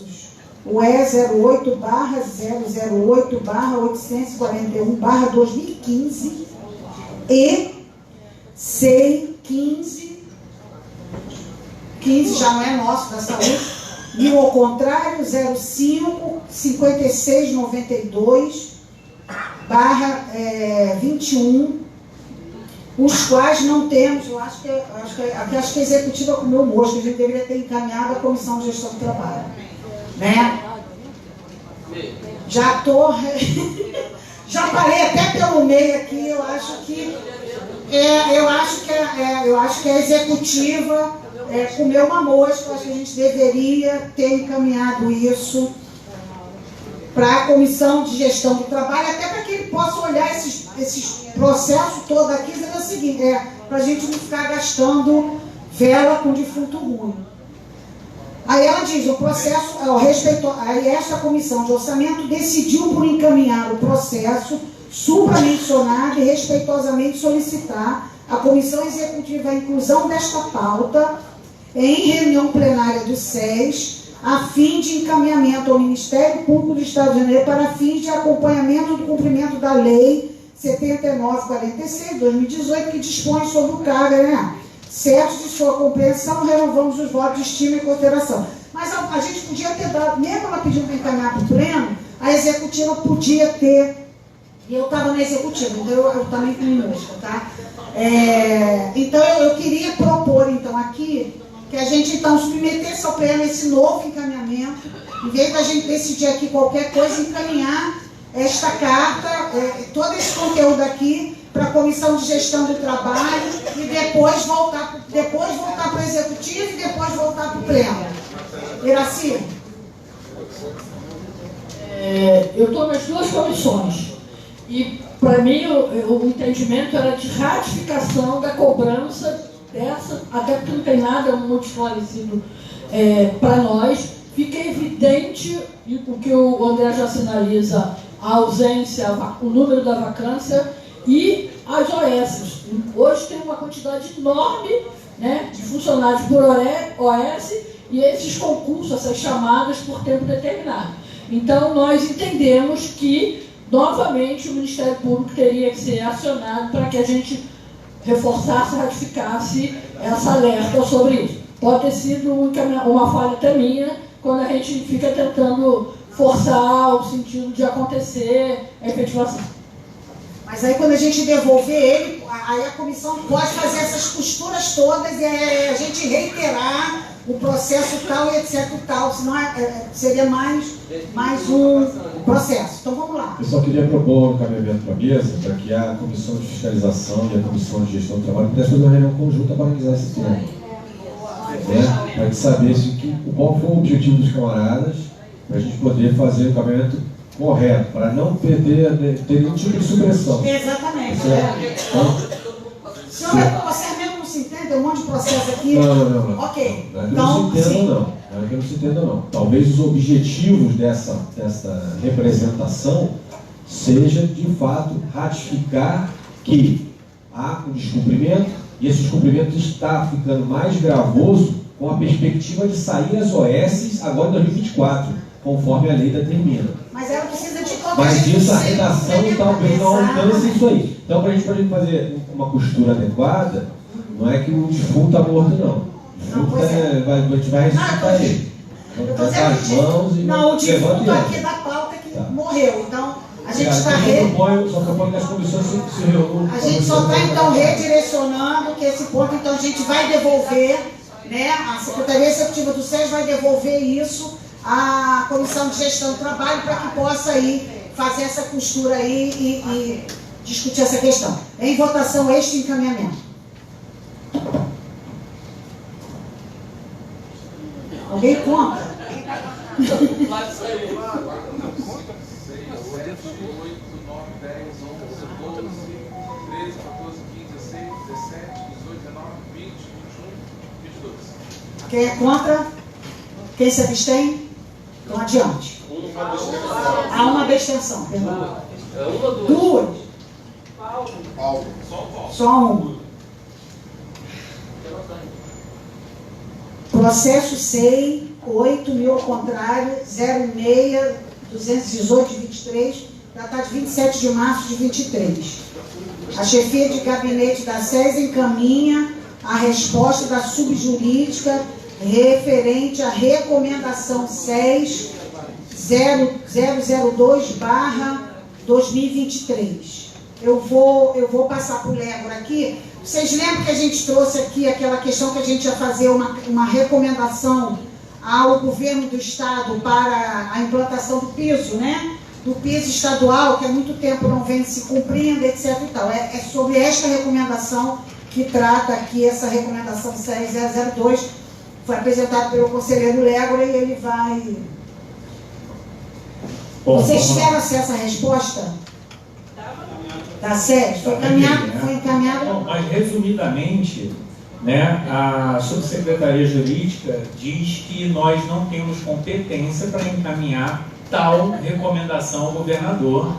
o E08/008/841/2015 e C15 já não é nosso, da saúde, e ao contrário, 05-5692/21, os quais não temos, eu acho que a executiva comeu mosca, a gente deveria ter encaminhado à Comissão de Gestão do Trabalho, né? Já parei até pelo meio aqui. Eu acho que a executiva comeu uma mosca. Eu acho que a gente deveria ter encaminhado isso para a Comissão de Gestão do Trabalho, até para que ele possa olhar esses processos todos aqui, dizendo o seguinte, para a gente não ficar gastando vela com defunto ruim. Aí ela diz, o processo, aí esta comissão de orçamento decidiu por encaminhar o processo supramencionado e respeitosamente solicitar à comissão executiva a inclusão desta pauta em reunião plenária do SES, a fim de encaminhamento ao Ministério Público do Estado de Janeiro para fins de acompanhamento do cumprimento da Lei 7946 de 2018, que dispõe sobre o cargo, né? Certos de sua compreensão, renovamos os votos de estima e consideração. Mas a gente podia ter dado, mesmo ela pedindo para encaminhar para o pleno, a executiva podia ter, e eu estava na executiva, então eu também fui mosca, tá? Então eu queria propor, então, aqui, que a gente, então, submetesse ao pleno esse novo encaminhamento, em vez da gente decidir aqui qualquer coisa, encaminhar esta carta, todo esse conteúdo aqui, para a Comissão de Gestão do Trabalho, e depois voltar para o Executivo e depois voltar para o pleno. Iraci? Eu estou nas duas comissões. E, para mim, o entendimento era de ratificação da cobrança dessa, até porque não tem nada muito esclarecido para nós. Fica evidente o que o André já sinaliza, a ausência, o número da vacância e as OS. Hoje tem uma quantidade enorme, né, de funcionários por OS e esses concursos, essas chamadas por tempo determinado. Então, nós entendemos que, novamente, o Ministério Público teria que ser acionado para que a gente reforçasse, ratificasse essa alerta sobre isso. Pode ter sido uma falha até minha, quando a gente fica tentando forçar o sentido de acontecer a efetivação. Mas aí quando a gente devolver ele, aí a comissão pode fazer essas costuras todas e a gente reiterar o processo tal e etc e tal, senão seria mais um processo. Então vamos lá. Eu só queria propor um encaminhamento para a mesa, para que a Comissão de Fiscalização e a Comissão de Gestão do Trabalho pudessem fazer uma reunião conjunta para analisar esse tema. Para a gente saber qual foi o objetivo dos camaradas, para a gente poder fazer o encaminhamento correto, para não ter nenhum tipo de supressão. Exatamente. Então, senhor, você mesmo não se entende? Tem um monte de processo aqui. Não. Ok. Não é que não se entenda, não. Talvez os objetivos dessa representação seja, de fato, ratificar que há um descumprimento e esse descumprimento está ficando mais gravoso com a perspectiva de sair as OS agora em 2024, conforme a lei determina. Mas ela precisa de qualquer Mas jeito isso, a ser, redação talvez não alcance isso aí. Então, para a gente fazer uma costura adequada, não é que o defunto está morto, não. O defunto a gente vai ressuscitar ele. Então, as mãos e não, o defunto aqui da pauta que morreu. Então, a gente está só propõe que as comissões se reúnam. A gente só está, então, redirecionando que esse ponto, então, a gente vai devolver, né? A Secretaria Executiva do SES vai devolver isso à Comissão de Gestão do Trabalho para que possa aí fazer essa costura aí e discutir essa questão. Em votação, este encaminhamento. Alguém conta? 8, 9, 10, 11, 12, 13, 14, 15, 16, 17, 18, 19, 20, 21, 22. Quem é contra? Quem se abstém? Então, adiante. Há uma abstenção, perdão. Duas. Paulo. Só uma. Processo SEI 8.000 ao contrário, 06-218-23, datado de 27 de março de 23. A chefia de gabinete da SES encaminha a resposta da subjurídica referente à recomendação SES 002/2023. Eu vou passar para o Légora aqui. Vocês lembram que a gente trouxe aqui aquela questão que a gente ia fazer uma recomendação ao governo do estado para a implantação do piso, né? Do piso estadual, que há muito tempo não vem se cumprindo, etc. E tal. É sobre esta recomendação que trata aqui, essa recomendação 6002, foi apresentada pelo conselheiro Légora e ele vai... Bom, vocês tiveram acesso à resposta? Da SES? Foi encaminhado. Bom, mas resumidamente, né, a subsecretaria jurídica diz que nós não temos competência para encaminhar tal recomendação ao governador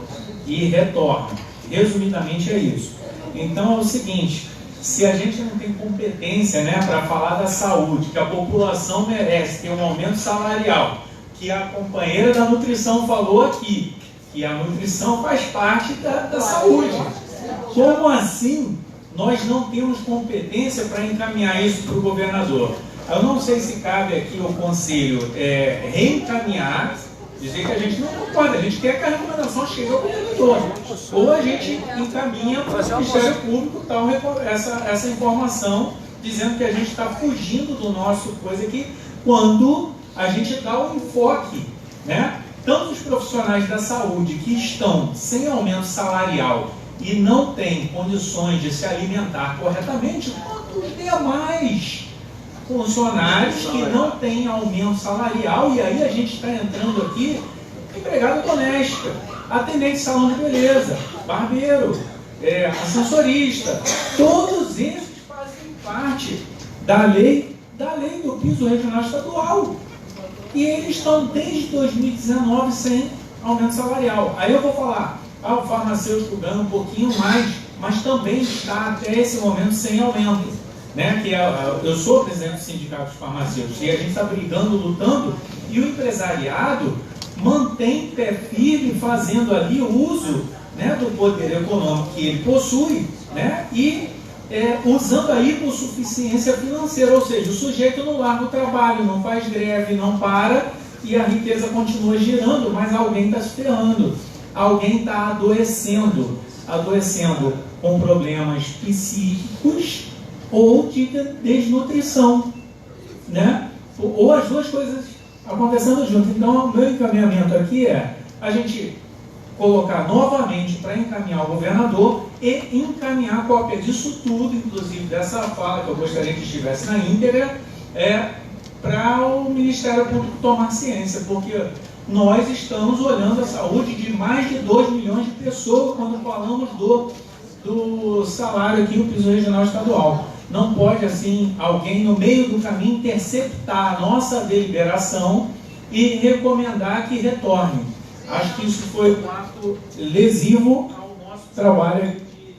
e retorna. Resumidamente é isso. Então é o seguinte, se a gente não tem competência, né, para falar da saúde, que a população merece ter um aumento salarial, que a companheira da nutrição falou aqui, que a nutrição faz parte da saúde. Como assim nós não temos competência para encaminhar isso para o governador? Eu não sei se cabe aqui o conselho reencaminhar, dizer que a gente não concorda, a gente quer que a recomendação chegue ao governador. Ou a gente encaminha para o Ministério Público essa informação, dizendo que a gente está fugindo do nosso coisa aqui, quando a gente dá o enfoque, né? Tanto os profissionais da saúde que estão sem aumento salarial e não têm condições de se alimentar corretamente, quanto os demais funcionários que não têm aumento salarial. E aí a gente está entrando aqui, empregada doméstica, atendente de salão de beleza, barbeiro, ascensorista, todos esses fazem parte da lei do piso regional estadual. E eles estão desde 2019 sem aumento salarial. Aí eu vou falar, o farmacêutico ganha um pouquinho mais, mas também está até esse momento sem aumento. Né? Eu sou presidente do Sindicato dos Farmacêuticos e a gente está brigando, lutando, e o empresariado mantém pé firme, fazendo ali o uso, né, do poder econômico que ele possui, né, e usando aí com suficiência financeira, ou seja, o sujeito não larga o trabalho, não faz greve, não para, e a riqueza continua girando, mas alguém está se ferrando, alguém está adoecendo com problemas psíquicos ou de desnutrição, né? Ou as duas coisas acontecendo junto. Então, o meu encaminhamento aqui é a gente colocar novamente para encaminhar o governador e encaminhar a cópia disso tudo, inclusive dessa fala que eu gostaria que estivesse na íntegra, para o Ministério Público tomar ciência, porque nós estamos olhando a saúde de mais de 2 milhões de pessoas quando falamos do salário aqui, o piso regional estadual. Não pode, assim, alguém no meio do caminho interceptar a nossa deliberação e recomendar que retorne. Acho que isso foi um ato lesivo ao nosso trabalho de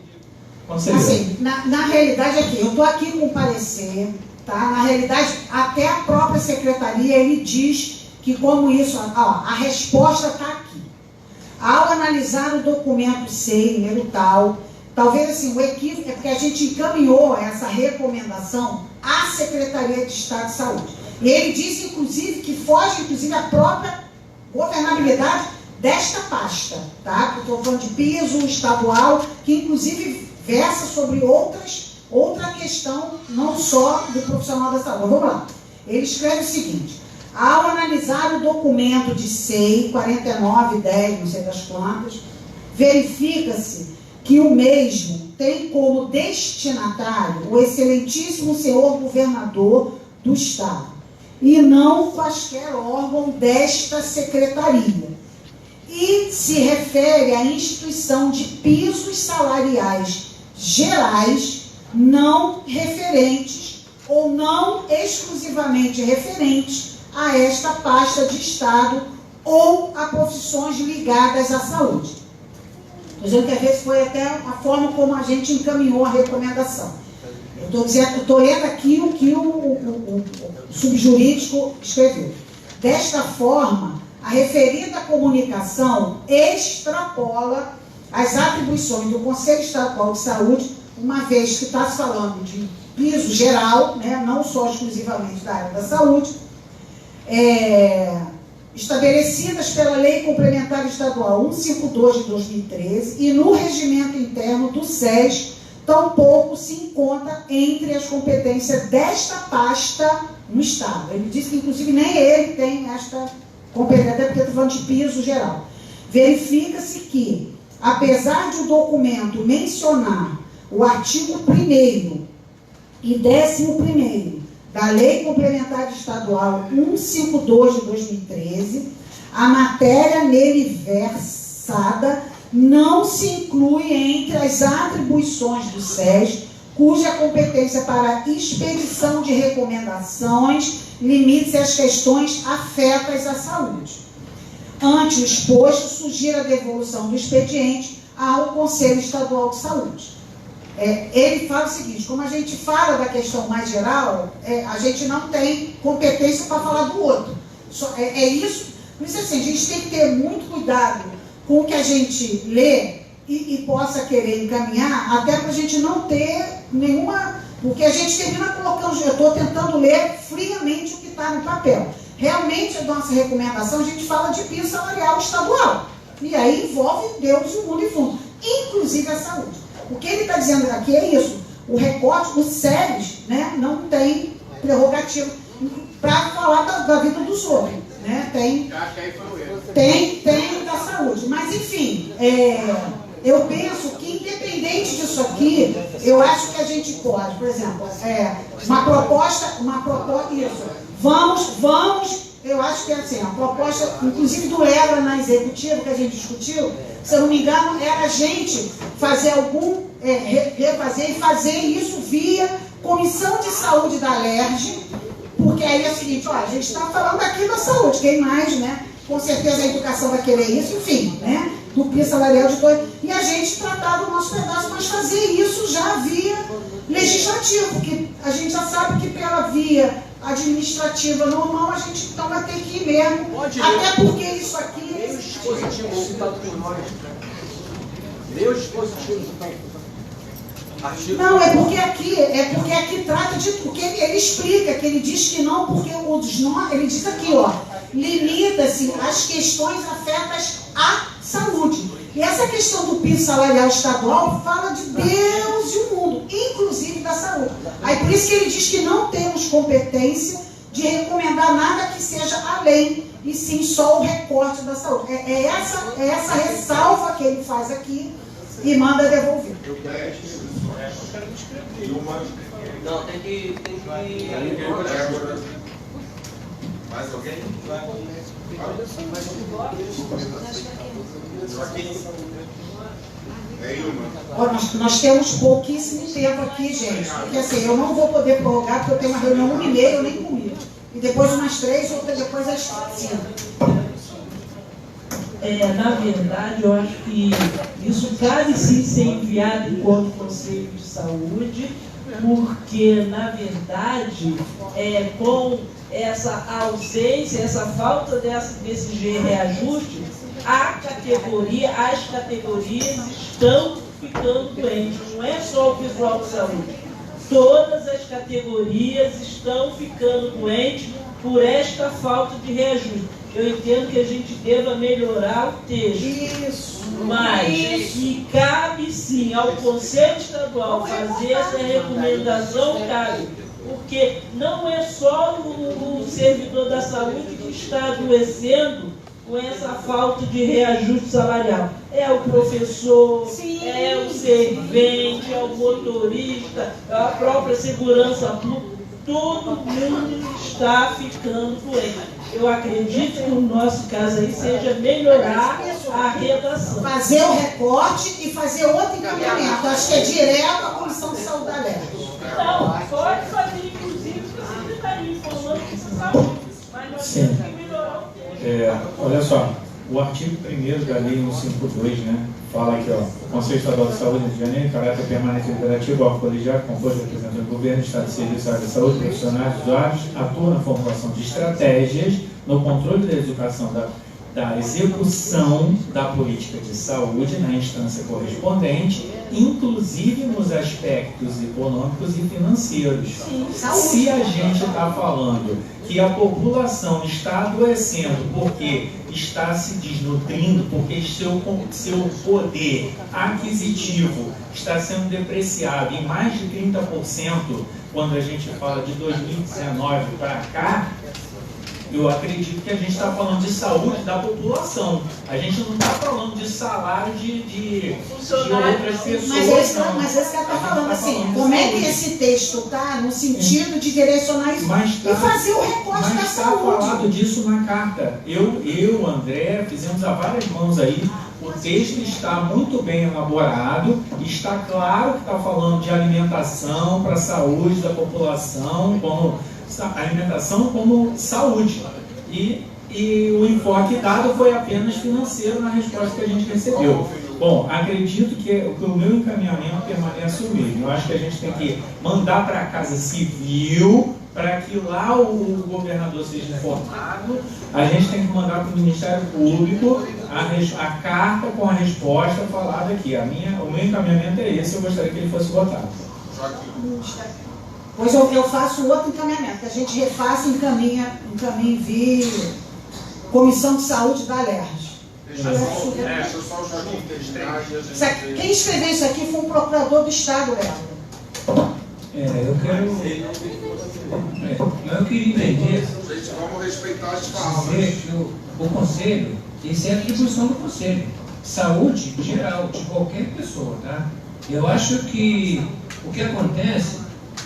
conselheiro. Assim, na realidade aqui, eu estou aqui com um parecer, tá? Na realidade, até a própria secretaria, ele diz que como isso, a resposta está aqui. Ao analisar o documento C, número tal, talvez assim, o equívoco é porque a gente encaminhou essa recomendação à Secretaria de Estado de Saúde. E ele diz, inclusive, que foge, inclusive, a própria governabilidade desta pasta, tá? Estou falando de piso estadual, que inclusive versa sobre outra questão, não só do profissional da saúde. Vamos lá. Ele escreve o seguinte: ao analisar o documento de SEI 4910, não sei das quantas, verifica-se que o mesmo tem como destinatário o excelentíssimo senhor governador do Estado, e não quaisquer órgão desta secretaria, e se refere à instituição de pisos salariais gerais não referentes ou não exclusivamente referentes a esta pasta de Estado ou a profissões ligadas à saúde. Estou dizendo que às vezes foi até a forma como a gente encaminhou a recomendação. Eu estou lendo aqui o que o subjurídico escreveu. Desta forma, a referida comunicação extrapola as atribuições do Conselho Estadual de Saúde, uma vez que está se falando de piso geral, né, não só exclusivamente da área da saúde, estabelecidas pela Lei Complementar Estadual 152 de 2013 e no regimento interno do SES, tampouco se encontra entre as competências desta pasta no Estado. Ele disse que, inclusive, nem ele tem esta competência, até porque estou falando de piso geral. Verifica-se que, apesar de o documento mencionar o artigo 1º e 11º da Lei Complementar Estadual 152 de 2013, a matéria nele versada não se inclui entre as atribuições do SES, cuja competência para expedição de recomendações limite-se às questões afetas à saúde. Ante o exposto, sugira a devolução do expediente ao Conselho Estadual de Saúde. ele fala o seguinte: como a gente fala da questão mais geral, a gente não tem competência para falar do outro. Isso. Por isso, assim, a gente tem que ter muito cuidado com o que a gente lê e possa querer encaminhar, até para a gente não ter nenhuma... Porque a gente termina colocando... Eu estou tentando ler friamente o que está no papel. Realmente, a nossa recomendação, a gente fala de piso salarial estadual. E aí envolve Deus, o mundo e fundo. Inclusive a saúde. O que ele está dizendo aqui é isso. O recorte, o SERES, né, não tem prerrogativa para falar da vida dos outros. Né? Tem da saúde. Mas, enfim, eu penso que, independente disso aqui, eu acho que a gente pode, por exemplo, uma proposta, isso. Vamos, eu acho que é assim, a proposta, inclusive do Lebra na executiva, que a gente discutiu, se eu não me engano, era a gente fazer refazer e fazer isso via Comissão de Saúde da Alerj, porque aí é o seguinte, a gente está falando aqui da saúde, quem mais, né? Com certeza a educação vai querer isso, enfim, né? Do piso salarial de dois. E a gente tratar do nosso pedaço, mas fazer isso já via legislativo, porque a gente já sabe que pela via administrativa normal a gente então vai ter que ir mesmo. Até porque isso aqui... Leia o dispositivo citado por nós. Leia o dispositivo citado. Não, é porque aqui trata de... Porque ele explica que ele diz que não, porque ele diz aqui, limita-se às questões afetas à saúde. E essa questão do piso salarial estadual fala de Deus e o mundo, inclusive da saúde. Aí por isso que ele diz que não temos competência de recomendar nada que seja além, e sim só o recorte da saúde. É essa ressalva que ele faz aqui e manda devolver. Não, tem que... Mais alguém? Nós temos pouquíssimo tempo aqui, gente. Porque assim, eu não vou poder prorrogar, porque eu tenho uma reunião 1h30, eu nem comi. E depois umas 3, outra depois às 5. Na verdade, eu acho que isso cabe sim ser enviado enquanto Conselho de Saúde, porque, na verdade, com essa ausência, essa falta desse reajuste, as categorias estão ficando doentes. Não é só o visual de saúde. Todas as categorias estão ficando doentes por esta falta de reajuste. Eu entendo que a gente deva melhorar o texto. Isso. Mas que cabe sim ao Conselho Estadual fazer essa recomendação, cabe. Porque não é só o servidor da saúde que está adoecendo com essa falta de reajuste salarial. É o professor, é o servente, é o motorista, é a própria segurança pública. Todo mundo está ficando doente. Eu acredito que no nosso caso aí seja melhorar a redação. Fazer o recorte e fazer outro encaminhamento. Acho que é direto à Comissão de Saúde da Alerj. Não, pode fazer, inclusive, você estaria informando que isso está muito. Mas nós temos que melhorar o texto. Olha só, o artigo 1º da Lei 152, né, fala aqui, o Conselho Estadual de Saúde de Janeiro, em caráter permanente e liberativo, ao colegiado, composto de representantes do governo, Estado de Serviço, área de saúde, profissionais, usuários, atua na formulação de estratégias, no controle da educação da execução da política de saúde na instância correspondente, inclusive nos aspectos econômicos e financeiros. Se a gente está falando que a população está adoecendo porque está se desnutrindo, porque seu poder aquisitivo está sendo depreciado em mais de 30%, quando a gente fala de 2019 para cá, eu acredito que a gente está falando de saúde da população. A gente não está falando de salário de outras pessoas. Mas esse cara está falando assim, como é que esse texto está no sentido de direcionar isso e fazer o recorte da saúde? Mas está falado disso na carta. Eu, André, fizemos a várias mãos aí. O texto está muito bem elaborado, está claro que está falando de alimentação para a saúde da população, como alimentação como saúde. E o enfoque dado foi apenas financeiro na resposta que a gente recebeu. Bom, acredito que o meu encaminhamento permanece o mesmo. Eu acho que a gente tem que mandar para a Casa Civil, para que lá o governador seja informado. A gente tem que mandar para o Ministério Público a carta com a resposta falada aqui. O meu encaminhamento é esse, eu gostaria que ele fosse votado. Pois eu faço outro encaminhamento, que a gente refaça e encaminhe via Comissão de Saúde da Alerj. Deixa só o Joaquim terminar. Quem escreveu isso aqui foi um procurador do Estado, Léo. Eu queria entender. Gente, vamos respeitar as falas. O Conselho, isso é a atribuição do Conselho. Saúde geral, de qualquer pessoa, tá? Eu acho que o que acontece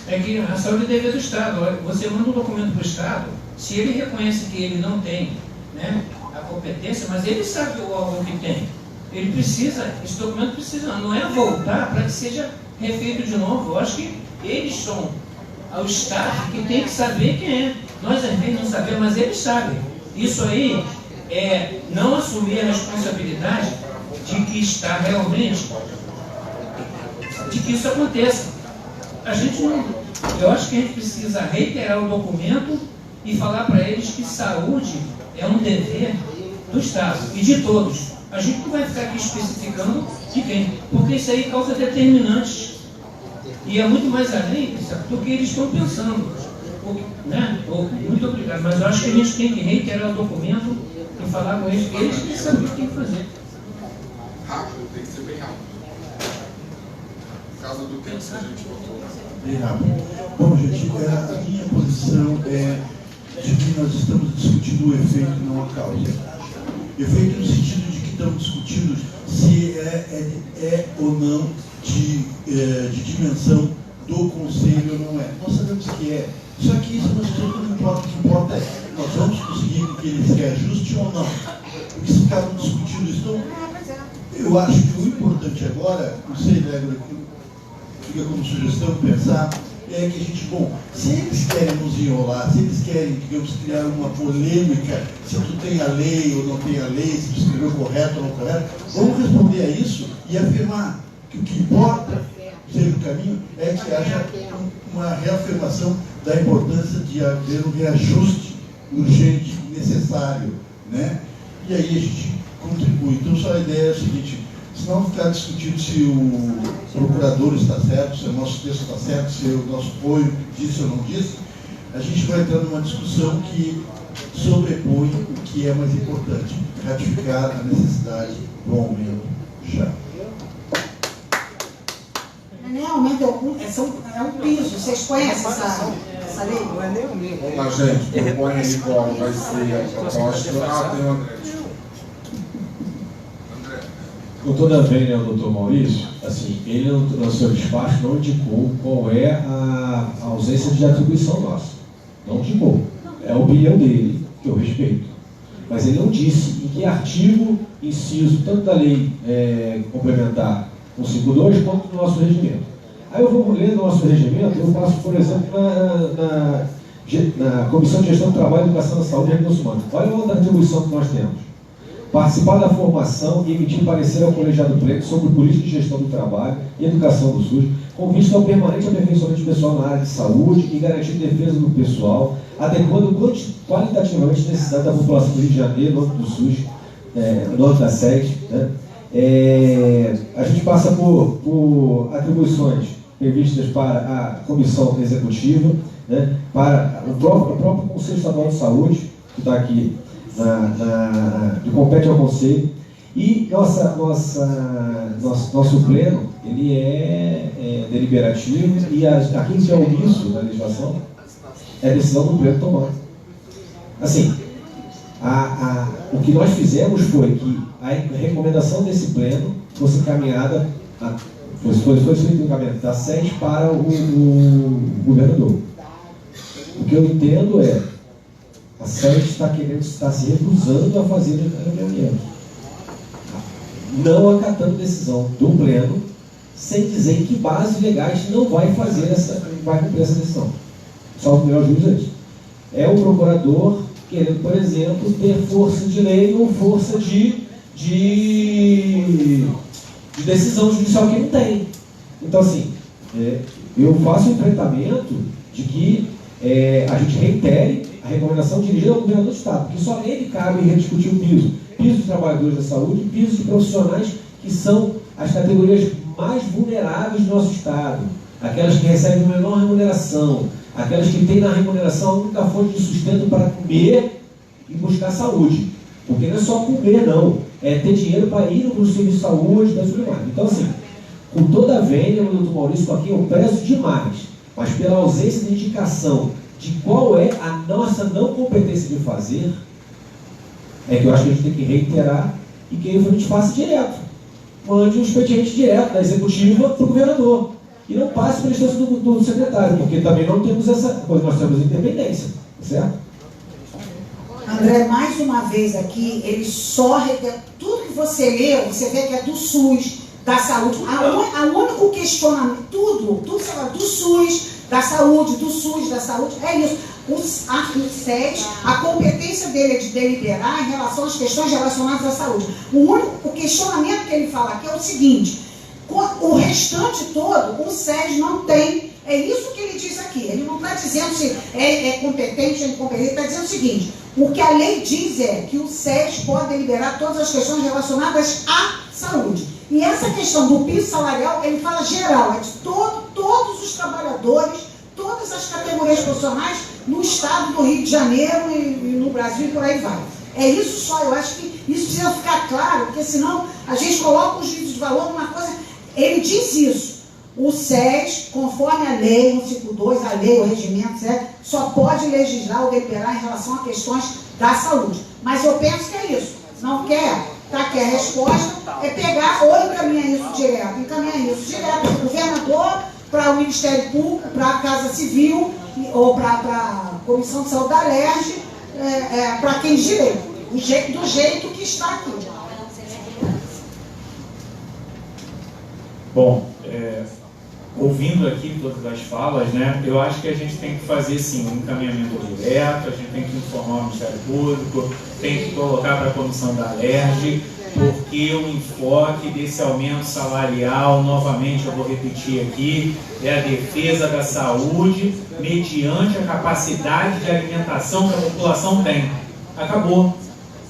é que a saúde é dever do Estado. Você manda um documento para o Estado, se ele reconhece que ele não tem, né, a competência, mas ele sabe o órgão que tem. Ele precisa, esse documento precisa, não é voltar para que seja refeito de novo. Eu acho que eles são ao Estado que tem que saber quem é. Nós às vezes não sabemos, mas eles sabem. Isso aí é não assumir a responsabilidade de que está realmente, de que isso aconteça. A gente não, eu acho que a gente precisa reiterar o documento e falar para eles que saúde é um dever do Estado e de todos. A gente não vai ficar aqui especificando de quem, porque isso aí causa determinantes. E é muito mais além do que eles estão pensando. Né? Muito obrigado, mas eu acho que a gente tem que reiterar o documento e falar com eles que eles têm que saber o que tem que fazer. Rápido, tem que ser bem rápido. Por causa do tempo que a gente botou. Bem rápido. Bom, gente, a minha posição é de que nós estamos discutindo o efeito e não a causa. Efeito no sentido de que estamos discutindo se é ou não de dimensão do Conselho ou não é. Nós sabemos que é. Só que isso não importa. O que importa é nós vamos conseguir que ele se ajuste ou não. Porque se ficaram discutindo isso, então, eu acho que o importante agora, não sei, né, fica como sugestão pensar, é que a gente, bom, se eles querem nos enrolar, se eles querem, digamos, criar uma polêmica, se tu tem a lei ou não tem a lei, se tu escreveu correto ou não correto, vamos responder a isso e afirmar que o que importa, seja o caminho, é que haja uma reafirmação da importância de haver um reajuste urgente, necessário, né? E aí a gente contribui. Então, só a ideia é a seguinte: se não ficar discutindo se o procurador está certo, se o nosso texto está certo, se o nosso apoio disse ou não disse, a gente vai entrar numa discussão que sobrepõe o que é mais importante: ratificar a necessidade do aumento já. Não é aumento, é um piso. Vocês conhecem essa lei? Não é nem o mínimo. Vamos lá, gente. Propõe aí qual vai ser a proposta. Tem o André. Com toda a bem, né, o doutor Maurício, assim, ele no seu despacho não indicou qual é a ausência de atribuição nossa. Não indicou. É a opinião dele, que eu respeito. Mas ele não disse em que artigo, inciso, tanto da lei complementar 152 quanto do nosso regimento. Aí eu vou ler no nosso regimento, eu passo, por exemplo, na Comissão de Gestão do Trabalho, Educação da Saúde e Recursos Humanos. Olha a outra atribuição que nós temos: participar da formação e emitir parecer ao colegiado pleno sobre política de gestão do trabalho e educação do SUS, com vista ao permanente aperfeiçoamento pessoal na área de saúde e garantir defesa do pessoal, adequando qualitativamente a necessidade da população do Rio de Janeiro, no âmbito do SUS, no âmbito da SES, né? A gente passa por atribuições previstas para a comissão executiva, né? Para o próprio Conselho Estadual de Saúde, que está aqui, que compete ao Conselho, e nosso pleno, ele é deliberativo, e aquilo que é omisso da legislação é a decisão do pleno tomar. Assim, o que nós fizemos foi que a recomendação desse pleno fosse encaminhada, foi feito o encaminhamento da SES para o governador. O que eu entendo é a SES está se recusando a fazer a reunião, não acatando decisão do pleno, sem dizer em que bases legais não vai cumprir essa decisão. Só o melhor juiz é isso. É o procurador querendo, por exemplo, ter força de lei ou força de de decisão judicial que não tem. Então, assim, eu faço o enfrentamento de que a gente reitere a recomendação dirigida ao governador do Estado, porque só ele cabe rediscutir o piso. Piso de trabalhadores da saúde e piso de profissionais que são as categorias mais vulneráveis do nosso Estado. Aquelas que recebem menor remuneração, aquelas que têm na remuneração a única fonte de sustento para comer e buscar saúde. Porque não é só comer, não. É ter dinheiro para ir para o serviço de saúde, para tudo mais. Então, assim, com toda a vênia, o doutor Maurício, aqui eu prezo demais, mas pela ausência de indicação de qual é a nossa não competência de fazer, é que eu acho que a gente tem que reiterar e que a gente faça direto. Mande um expediente direto da executiva para o governador. E não passe pela instância do secretário, porque também não temos essa coisa, nós temos independência, certo? André, mais uma vez aqui, ele só tudo que você leu, você vê que é do SUS, da saúde. A único questionamento, tudo você fala do SUS, da saúde, é isso. O SES, a competência dele é de deliberar em relação às questões relacionadas à saúde. O questionamento que ele fala aqui é o seguinte: o restante todo, o SES não tem. É isso que ele diz aqui. Ele não está dizendo se é competente ou incompetente, ele está dizendo o seguinte: o que a lei diz é que o SES pode deliberar todas as questões relacionadas à saúde. E essa questão do piso salarial, ele fala geral, é de todos os trabalhadores, todas as categorias profissionais no estado do Rio de Janeiro e no Brasil e por aí vai. É isso só, eu acho que isso precisa ficar claro, porque senão a gente coloca o juízo de valor numa coisa. Ele diz isso. O SES, conforme a lei, 152, a lei, o regimento, certo? Só pode legislar ou deliberar em relação a questões da saúde. Mas eu penso que é isso. Não quer? Tá aqui a resposta, é pegar ou encaminhar isso direto para o governador, para o Ministério Público, para a Casa Civil, ou para a Comissão de Saúde da LERJ, para quem direito, do jeito que está aqui. Bom, ouvindo aqui todas as falas, né, eu acho que a gente tem que fazer sim um encaminhamento direto, a gente tem que informar o Ministério Público, tem que colocar para a comissão da LERJ, porque o enfoque desse aumento salarial, novamente eu vou repetir aqui, é a defesa da saúde mediante a capacidade de alimentação que a população tem. Acabou.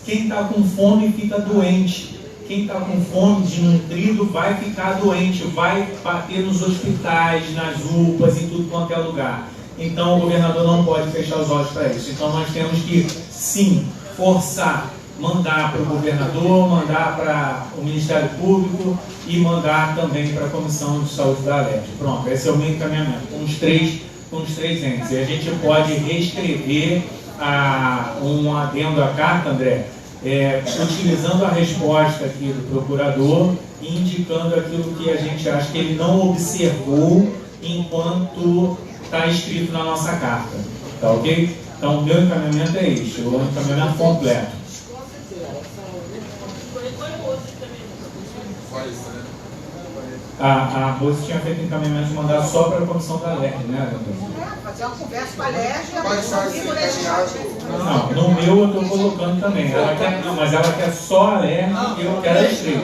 Quem está com fome fica doente. Quem está com fome, desnutrido, vai ficar doente, vai bater nos hospitais, nas UPAs, em tudo quanto é lugar. Então o governador não pode fechar os olhos para isso. Então nós temos que, sim, forçar, mandar para o governador, mandar para o Ministério Público e mandar também para a Comissão de Saúde da LERJ. Pronto, esse é o meu encaminhamento, com os três entes. E a gente pode reescrever um adendo à carta, André, utilizando a resposta aqui do procurador e indicando aquilo que a gente acha que ele não observou enquanto está escrito na nossa carta. Tá ok? Então, o meu encaminhamento é este, o encaminhamento completo. A Rose tinha feito encaminhamento de mandar só para a comissão da LERJ, né, doutor? Fazer uma conversa com a LERJ e a comissão legislativa. Não, no meu eu estou colocando também. Ela quer, não, mas ela quer só a LERJ e eu quero as três.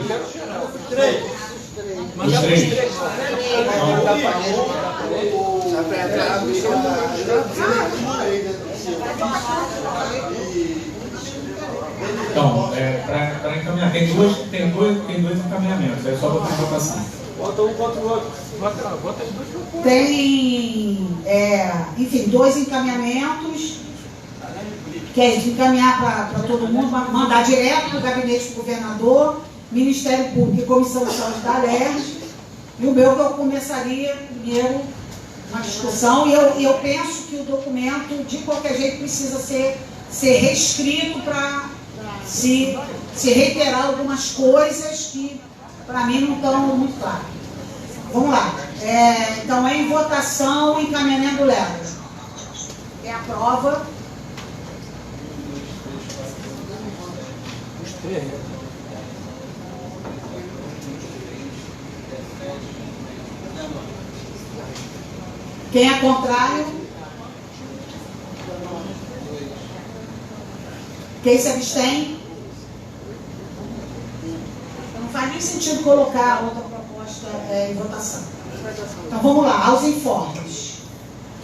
Os três. Então, para encaminhar, tem dois encaminhamentos, é só botar em votação. Bota um contra o outro. Bota as duas. Tem, enfim, dois encaminhamentos, que é de encaminhar para todo mundo, mandar direto para o gabinete do governador, Ministério Público e Comissão de Saúde da LERJ, e o meu que eu começaria primeiro uma discussão, e eu penso que o documento, de qualquer jeito, precisa ser reescrito para se reiterar algumas coisas que, para mim, não estão muito claras. Vamos lá. Então, em votação, encaminhamento do LERJ. Quem aprova? Os três. Quem é contrário? Quem se abstém? Não faz nem sentido colocar a outra proposta em votação. Então vamos lá, aos informes.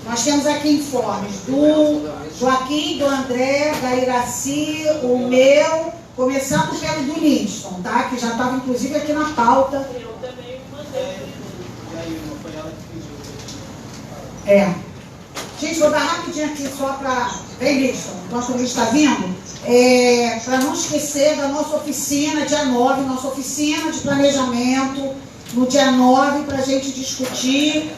Nós temos aqui informes do Joaquim, do André, da Iraci, o meu, começando pelo do Linston, tá? Que já estava inclusive aqui na pauta. Eu também mandei. Foi ela que pediu. Gente, vou dar rapidinho aqui só para... Vem, Linston, enquanto o Luiz está vindo. Para não esquecer da nossa oficina, dia 9, nossa oficina de planejamento, no dia 9, para a gente discutir,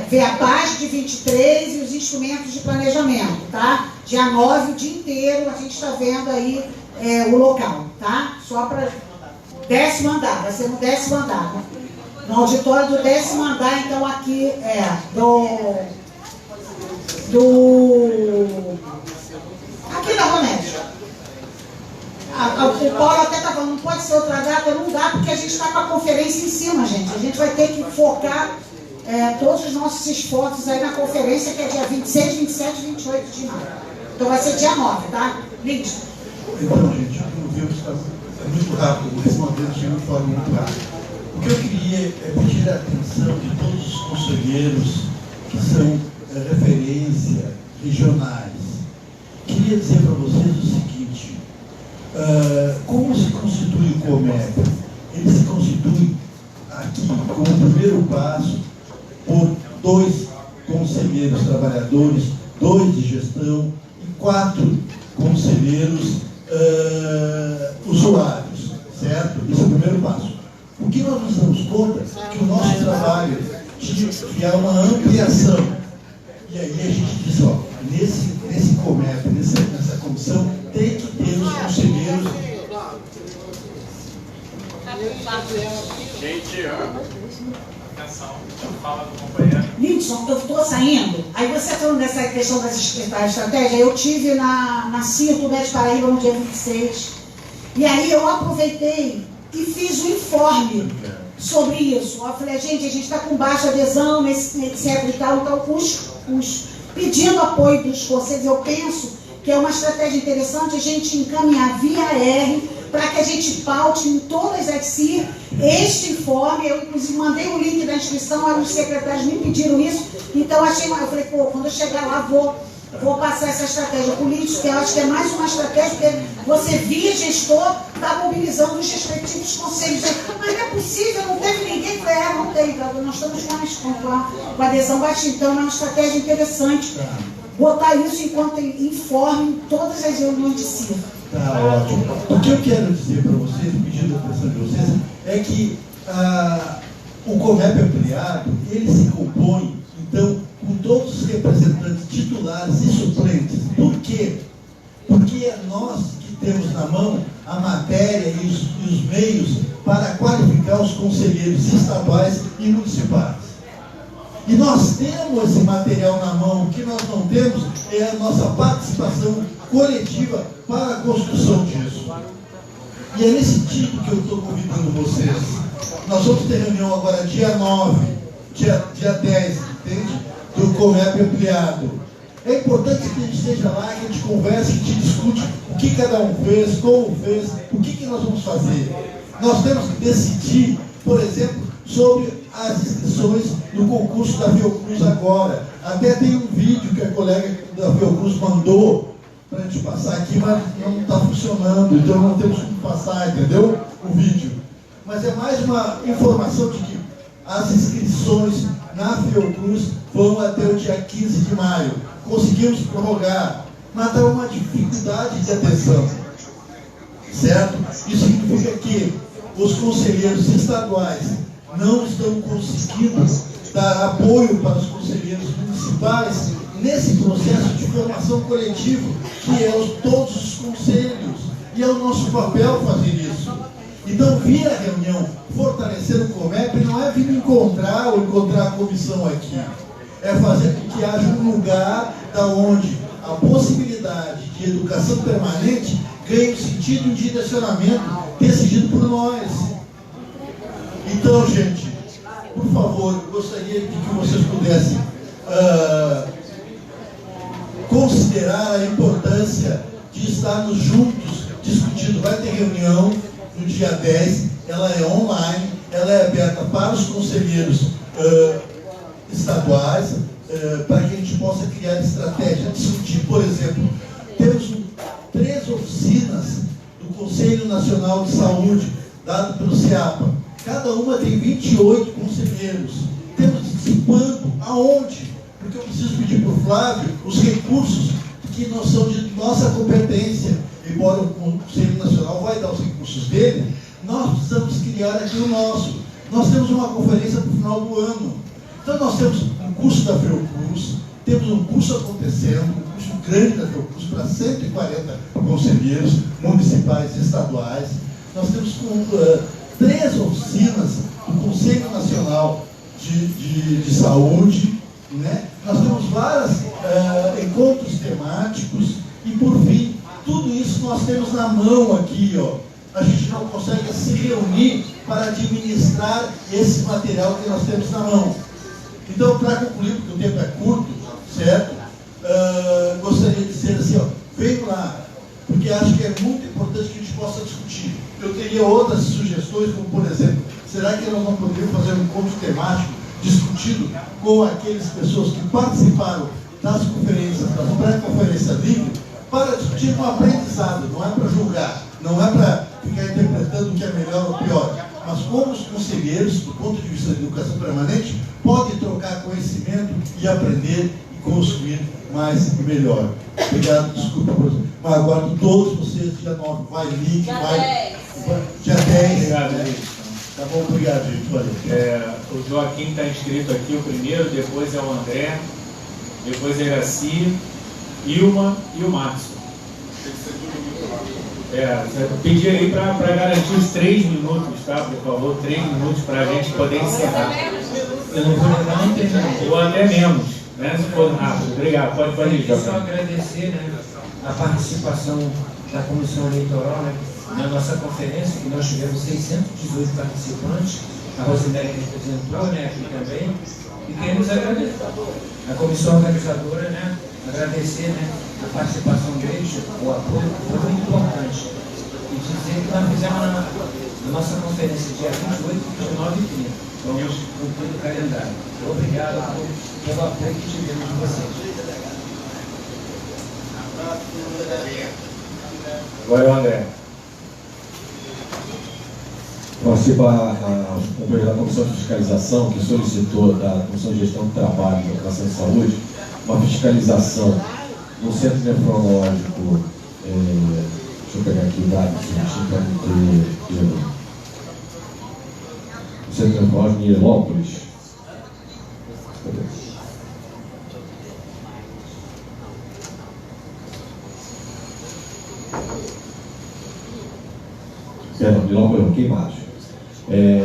ver a página de 23 e os instrumentos de planejamento, tá? Dia 9, o dia inteiro, a gente está vendo aí o local, tá? Só para 10º andar, vai ser no 10º andar. No auditório do 10º andar, então aqui aqui da Romédio. O Paulo até está falando, não pode ser outra data, não dá, porque a gente está com a conferência em cima, gente. A gente vai ter que focar todos os nossos esforços aí na conferência, que é dia 26, 27 e 28 de maio. Então vai ser dia 9, tá? Lindo. Então, gente, o tempo está muito rápido, respondendo de uma forma muito rápida. O que eu queria é pedir a atenção de todos os conselheiros que são referência regionais. Queria dizer para vocês o seguinte, como se constitui o COMEP? Ele se constitui aqui como primeiro passo por 2 conselheiros trabalhadores, 2 de gestão e 4 conselheiros usuários, certo? Esse é o primeiro passo. O que nós nos damos conta é que o nosso trabalho tinha que criar uma ampliação. E aí a gente diz, ó, nesse COMEP, nessa comissão, tem que ter os conselheiros. Gente, atenção, fala do companheiro. Lindson, eu estou saindo. Aí você falando dessa questão da estratégia, eu tive na CIRTO Médio Paraíba no dia 26. E aí eu aproveitei e fiz um informe sobre isso. Eu falei, gente, a gente está com baixa adesão, etc e tal, pedindo apoio dos conselhos. Eu penso que é uma estratégia interessante a gente encaminhar via R para que a gente paute em todas as CIR este informe. Eu, inclusive, mandei o link da inscrição, aí os secretários me pediram isso, então eu falei, quando eu chegar lá, vou passar essa estratégia política, que eu acho que é mais uma estratégia, porque você, via gestor, está mobilizando os respectivos conselhos. Mas não é possível, não teve ninguém. Não tem, nós estamos com a adesão baixa, então é uma estratégia interessante. Botar isso enquanto informe em todas as reuniões de CIR. Tá ótimo. O que eu quero dizer para vocês, pedindo a atenção de vocês, é que o COMEP ampliado, ele se compõe, então, com todos os representantes titulares e suplentes. Por quê? Porque é nós que temos na mão a matéria e os meios para qualificar os conselheiros estaduais e municipais. E nós temos esse material na mão. O que nós não temos é a nossa participação coletiva para a construção disso. E é nesse sentido que eu estou convidando vocês. Nós vamos ter reunião agora dia 9, dia 10, entende? Do COMEP ampliado. É importante que a gente esteja lá, que a gente converse, que a gente discute o que cada um fez, como fez, o que nós vamos fazer. Nós temos que decidir, por exemplo, sobre as inscrições no concurso da Fiocruz agora. Até tem um vídeo que a colega da Fiocruz mandou para a gente passar aqui, mas não está funcionando, então não temos como passar, entendeu? O vídeo. Mas é mais uma informação de que as inscrições na Fiocruz vão até o dia 15 de maio. Conseguimos prorrogar, mas há uma dificuldade de atenção, certo? Isso significa que os conselheiros estaduais não estão conseguindo dar apoio para os conselheiros municipais nesse processo de formação coletiva, que é todos os conselhos, e é o nosso papel fazer isso. Então, vir à reunião, fortalecer o COMEP, não é vir encontrar ou encontrar a comissão aqui, é fazer com que haja um lugar da onde a possibilidade de educação permanente ganhe um sentido e um direcionamento decidido por nós. Então, gente, por favor, eu gostaria de que vocês pudessem considerar a importância de estarmos juntos discutindo. Vai ter reunião, no dia 10, ela é online, ela é aberta para os conselheiros estaduais, para que a gente possa criar estratégia, discutir, por exemplo, temos 3 oficinas do Conselho Nacional de Saúde, dado pelo CEAPA. Cada uma tem 28 conselheiros. Temos participando aonde? Porque eu preciso pedir para o Flávio os recursos que não são de nossa competência. Embora o Conselho Nacional vai dar os recursos dele, nós precisamos criar aqui o nosso. Nós temos uma conferência para o final do ano. Então nós temos um curso da Fiocruz, temos um curso acontecendo, um curso grande da Fiocruz para 140 conselheiros municipais e estaduais. Nós temos 3 oficinas do Conselho Nacional de Saúde, né? Nós temos vários encontros temáticos e, por fim, tudo isso nós temos na mão aqui, ó. A gente não consegue se reunir para administrar esse material que nós temos na mão. Então, para concluir, porque o tempo é curto, certo? Gostaria de dizer assim, ó, venham lá, porque acho que é muito importante que a gente possa discutir. Eu teria outras sugestões, como por exemplo, será que nós não poderíamos fazer um encontro temático discutido com aquelas pessoas que participaram das conferências, das pré-conferências livres, para discutir um aprendizado, não é para julgar, não é para ficar interpretando o que é melhor ou pior, mas como os conselheiros, do ponto de vista da educação permanente, podem trocar conhecimento e aprender e construir mais e melhor. Obrigado, desculpa, mas aguardo todos vocês, dia 9, vai link, vai... Dia 10. Obrigado, gente. Tá bom, obrigado, gente. Valeu. O Joaquim está inscrito aqui, o primeiro, depois é o André, depois é a Iraci, Ilma e o Márcio. Pedir aí para garantir os 3 minutos, tá? Por favor, 3 minutos para a gente poder encerrar. Eu não vou levar nem terminar. Ou até menos, né? Se for rápido. Obrigado. Pode ir, Joaquim. Só agradecer, né, a participação da Comissão Eleitoral, né, na nossa conferência, que nós tivemos 618 participantes. A Rosinelli representou, né, aqui também. E queremos agradecer a comissão organizadora, né, agradecer, né, a participação deles, o apoio, foi muito importante. E dizer que nós fizemos na nossa conferência dia 28, 29 e 30. Vamos cumprir o calendário. Obrigado pelo apoio que tivemos de vocês. Agora é o André. Participa a companheira da Comissão de Fiscalização, que solicitou da Comissão de Gestão do Trabalho e Educação e Saúde uma fiscalização no Centro Nefrológico, deixa eu pegar aqui o dado, para não ter o Centro Nefrológico em Heliópolis. Perdão, Heliópolis, Queimados.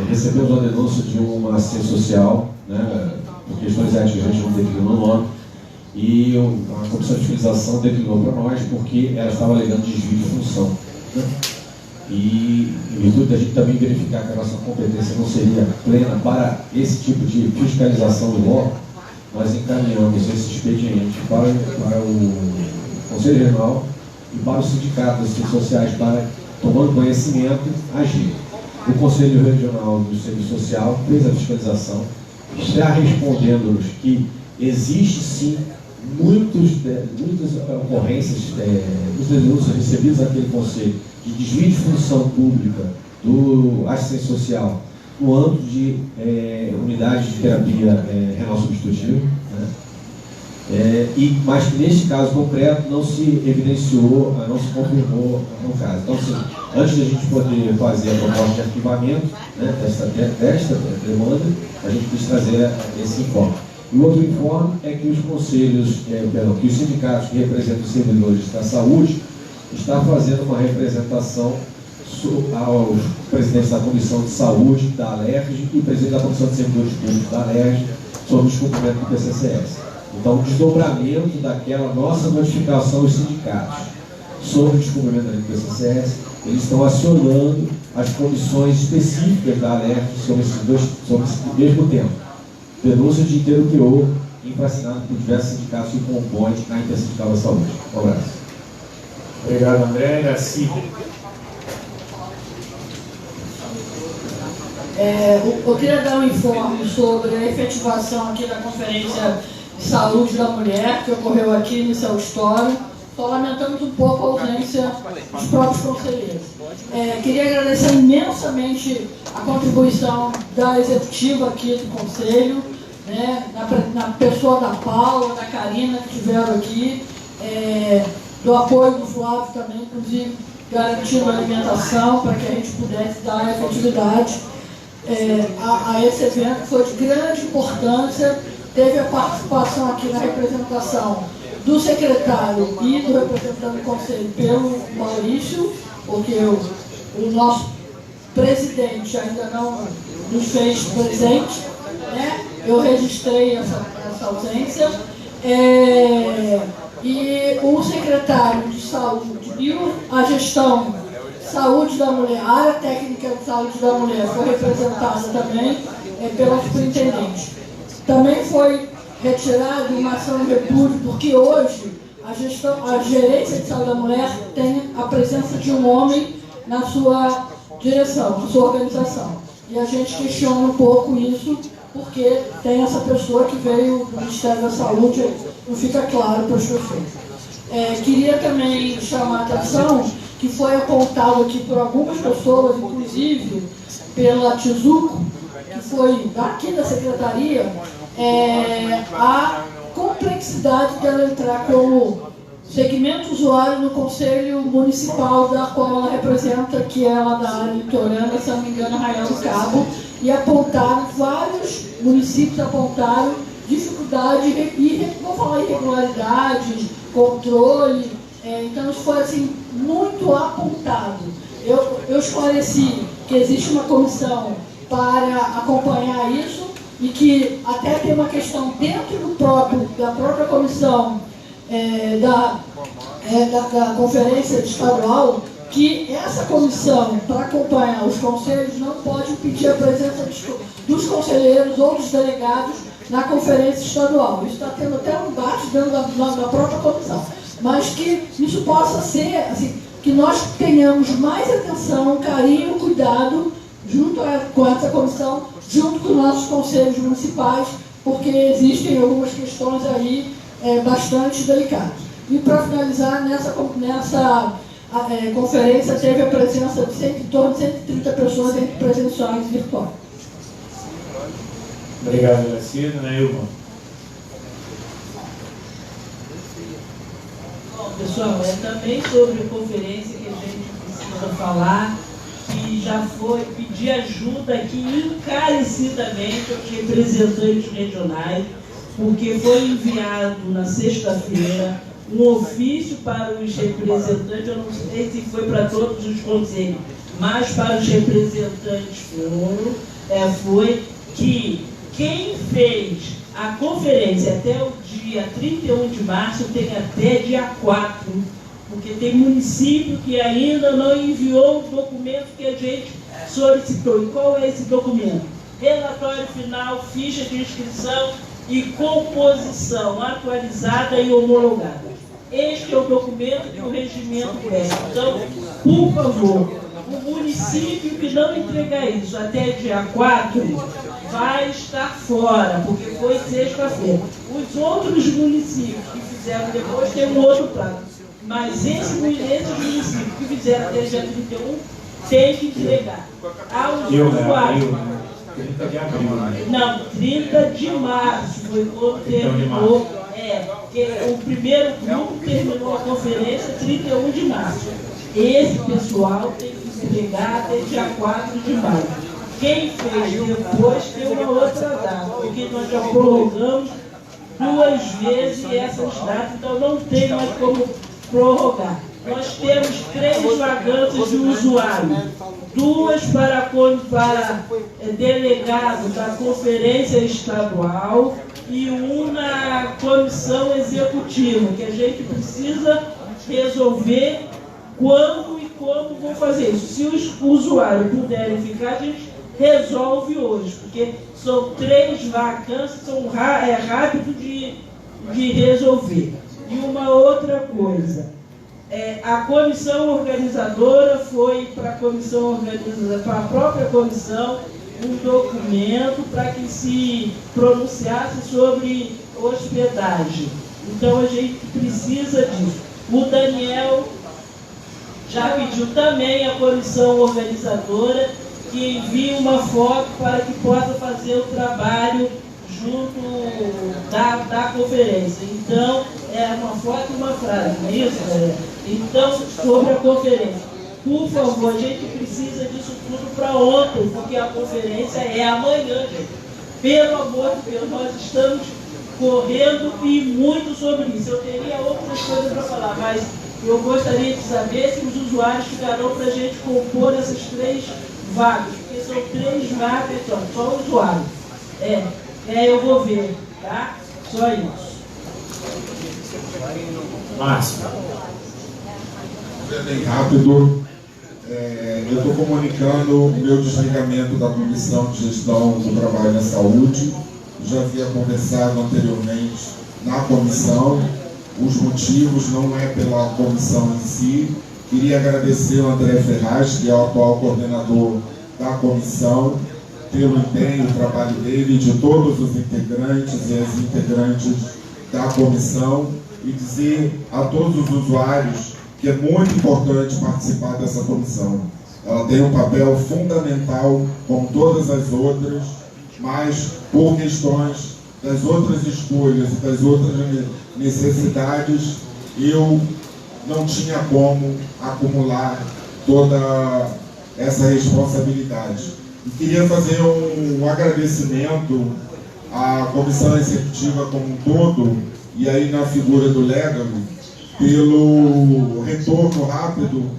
Recebemos uma denúncia de uma assistente social, né, por questões éticas, a gente não declinou o nome, e a Comissão de Fiscalização declinou para nós porque ela estava alegando desvio de função. Né? E em virtude da gente também verificar que a nossa competência não seria plena para esse tipo de fiscalização do local, nós encaminhamos esse expediente para o Conselho Regional e para o Sindicato das Assistentes Sociais para, tomando conhecimento, agir. O Conselho Regional do Serviço Social fez a fiscalização, está respondendo-nos que existe sim muitas ocorrências, muitas denúncias recebidas naquele Conselho de desvio de função pública do assistente social no âmbito de unidades de terapia renal substitutiva, né? Mas que neste caso concreto não se evidenciou, não se confirmou no caso. Então, assim, antes de a gente poder fazer a proposta de arquivamento, né, desta demanda, a gente quis trazer esse informe. E o outro informe é que os conselhos, que os sindicatos que representam os servidores da saúde estão fazendo uma representação aos presidentes da Comissão de Saúde da ALERJ e presidente da Comissão de Servidores Públicos da ALERJ sobre o descumprimento do PCCS. Então, o desdobramento daquela nossa notificação aos sindicatos sobre o descumprimento da lei do PCCS, eles estão acionando as comissões específicas da ALERJ sobre esse mesmo tema. Denúncia de inteiro teor infracinado por diversos sindicatos que compõem a Intersindical da Saúde. Um abraço. Obrigado, André. Iraci. Eu queria dar um informe sobre a efetivação aqui da Conferência de Saúde da Mulher, que ocorreu aqui no seu auditório. Só lamentamos um pouco a ausência dos próprios conselheiros. Queria agradecer imensamente a contribuição da executiva aqui do Conselho, né, na pessoa da Paula, da Karina, que estiveram aqui, do apoio do Flávio também, inclusive garantindo a alimentação para que a gente pudesse dar efetividade a esse evento, que foi de grande importância. Teve a participação aqui na representação do secretário e do representante do Conselho pelo Maurício, porque o nosso presidente ainda não nos fez presente, né? Eu registrei essa ausência. E o secretário de saúde e a gestão de saúde da mulher, a área técnica de saúde da mulher foi representada também pela superintendente. Também foi retirada uma ação de repúdio, porque hoje a gerência de saúde da mulher tem a presença de um homem na sua direção, na sua organização. E a gente questiona um pouco isso, porque tem essa pessoa que veio do Ministério da Saúde, não fica claro para as pessoas. Queria também chamar a atenção que foi apontado aqui por algumas pessoas, inclusive pela Tizuco, que foi daqui da Secretaria, a complexidade dela entrar como segmento usuário no Conselho Municipal da qual ela representa, que é ela da área litorânea, se não me engano, Arraial do Cabo, e apontaram, vários municípios apontaram dificuldade, vou falar irregularidades, controle, então isso foi assim, muito apontado. Eu esclareci que existe uma comissão para acompanhar isso e que até tem uma questão dentro da própria comissão da conferência estadual, que essa comissão, para acompanhar os conselhos, não pode impedir a presença dos conselheiros ou dos delegados na conferência estadual. Isso está tendo até um embate dentro da própria comissão. Mas que isso possa ser, assim, que nós tenhamos mais atenção, carinho, cuidado, com essa comissão, junto com os nossos conselhos municipais, porque existem algumas questões aí bastante delicadas. E para finalizar, nessa conferência teve a presença de em torno de 130 pessoas entre presenciais e virtuais. Obrigado, Graciela. Ilma. Bom, pessoal, também sobre a conferência que a gente precisa falar, que já foi pedir ajuda aqui encarecidamente aos representantes regionais, porque foi enviado na sexta-feira um ofício para os representantes, eu não sei se foi para todos os conselhos, mas para os representantes foi que quem fez a conferência até o dia 31 de março tem até dia 4, porque tem município que ainda não enviou o documento que a gente solicitou. E qual é esse documento? Relatório final, ficha de inscrição e composição atualizada e homologada. Este é o documento que o regimento pede. Então, por favor, o município que não entregar isso até dia 4 vai estar fora, porque foi sexta-feira. Os outros municípios que fizeram depois têm um outro prazo. Mas esses municípios que fizeram até dia 31 tem que entregar aos usuários. 30 de abril. Não, 30 de março foi quando terminou. Porque o primeiro grupo terminou a conferência 31 de março. Esse pessoal tem que entregar até dia 4 de maio. Quem fez depois tem uma outra data, porque nós já prorrogamos 2 vezes essas datas, então não tem mais como prorrogar. Nós temos 3 vacâncias de usuário, 2 para delegado da conferência estadual e 1 na comissão executiva, que a gente precisa resolver quando e como vão fazer isso. Se os usuários puderem ficar, a gente resolve hoje, porque são 3 vacâncias, é rápido de resolver. E uma outra coisa, a comissão organizadora foi para a comissão organizadora, para a própria comissão, um documento para que se pronunciasse sobre hospedagem. Então a gente precisa disso. O Daniel já pediu também à comissão organizadora que envie uma foto para que possa fazer o trabalho junto da conferência. Então, é uma foto e uma frase, não é isso? Então, sobre a conferência. Por favor, a gente precisa disso tudo para ontem, porque a conferência é amanhã, gente. Pelo amor de Deus, nós estamos correndo e muito sobre isso. Eu teria outras coisas para falar, mas eu gostaria de saber se os usuários ficarão para a gente compor essas 3 vagas, porque são 3 vagas, só usuário. Eu vou ver, tá? Só isso. Márcio. Bem rápido. Eu estou comunicando o meu desligamento da Comissão de Gestão do Trabalho na Saúde. Já havia conversado anteriormente na comissão. Os motivos não é pela comissão em si. Queria agradecer ao André Ferraz, que é o atual coordenador da comissão, pelo empenho, o trabalho dele, de todos os integrantes e as integrantes da comissão, e dizer a todos os usuários que é muito importante participar dessa comissão. Ela tem um papel fundamental, como todas as outras, mas por questões das outras escolhas e das outras necessidades, eu não tinha como acumular toda essa responsabilidade. E queria fazer um agradecimento à comissão executiva como um todo, e aí na figura do Legami, pelo retorno rápido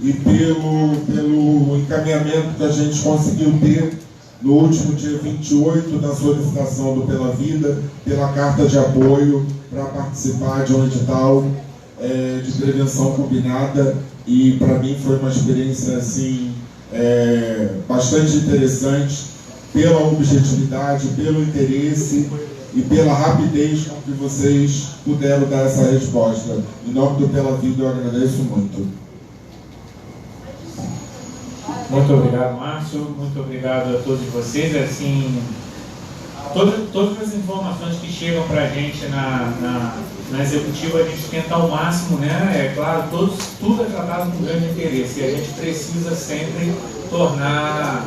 e pelo encaminhamento que a gente conseguiu ter no último dia 28 da solicitação do Pela Vida, pela carta de apoio para participar de um edital de prevenção combinada, e para mim foi uma experiência assim, bastante interessante, pela objetividade, pelo interesse e pela rapidez com que vocês puderam dar essa resposta. Em nome do Pela Vida, eu agradeço muito. Muito obrigado, Márcio. Muito obrigado a todos vocês. Assim, todas as informações que chegam para a gente na executiva, a gente tenta ao máximo, né? É claro, tudo é tratado com grande interesse, e a gente precisa sempre tornar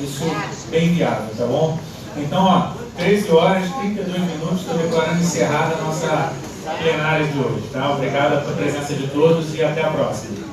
isso bem viável, tá bom? Então, 13 horas e 32 minutos, estou declarando encerrada a nossa plenária de hoje, tá? Obrigado pela presença de todos e até a próxima.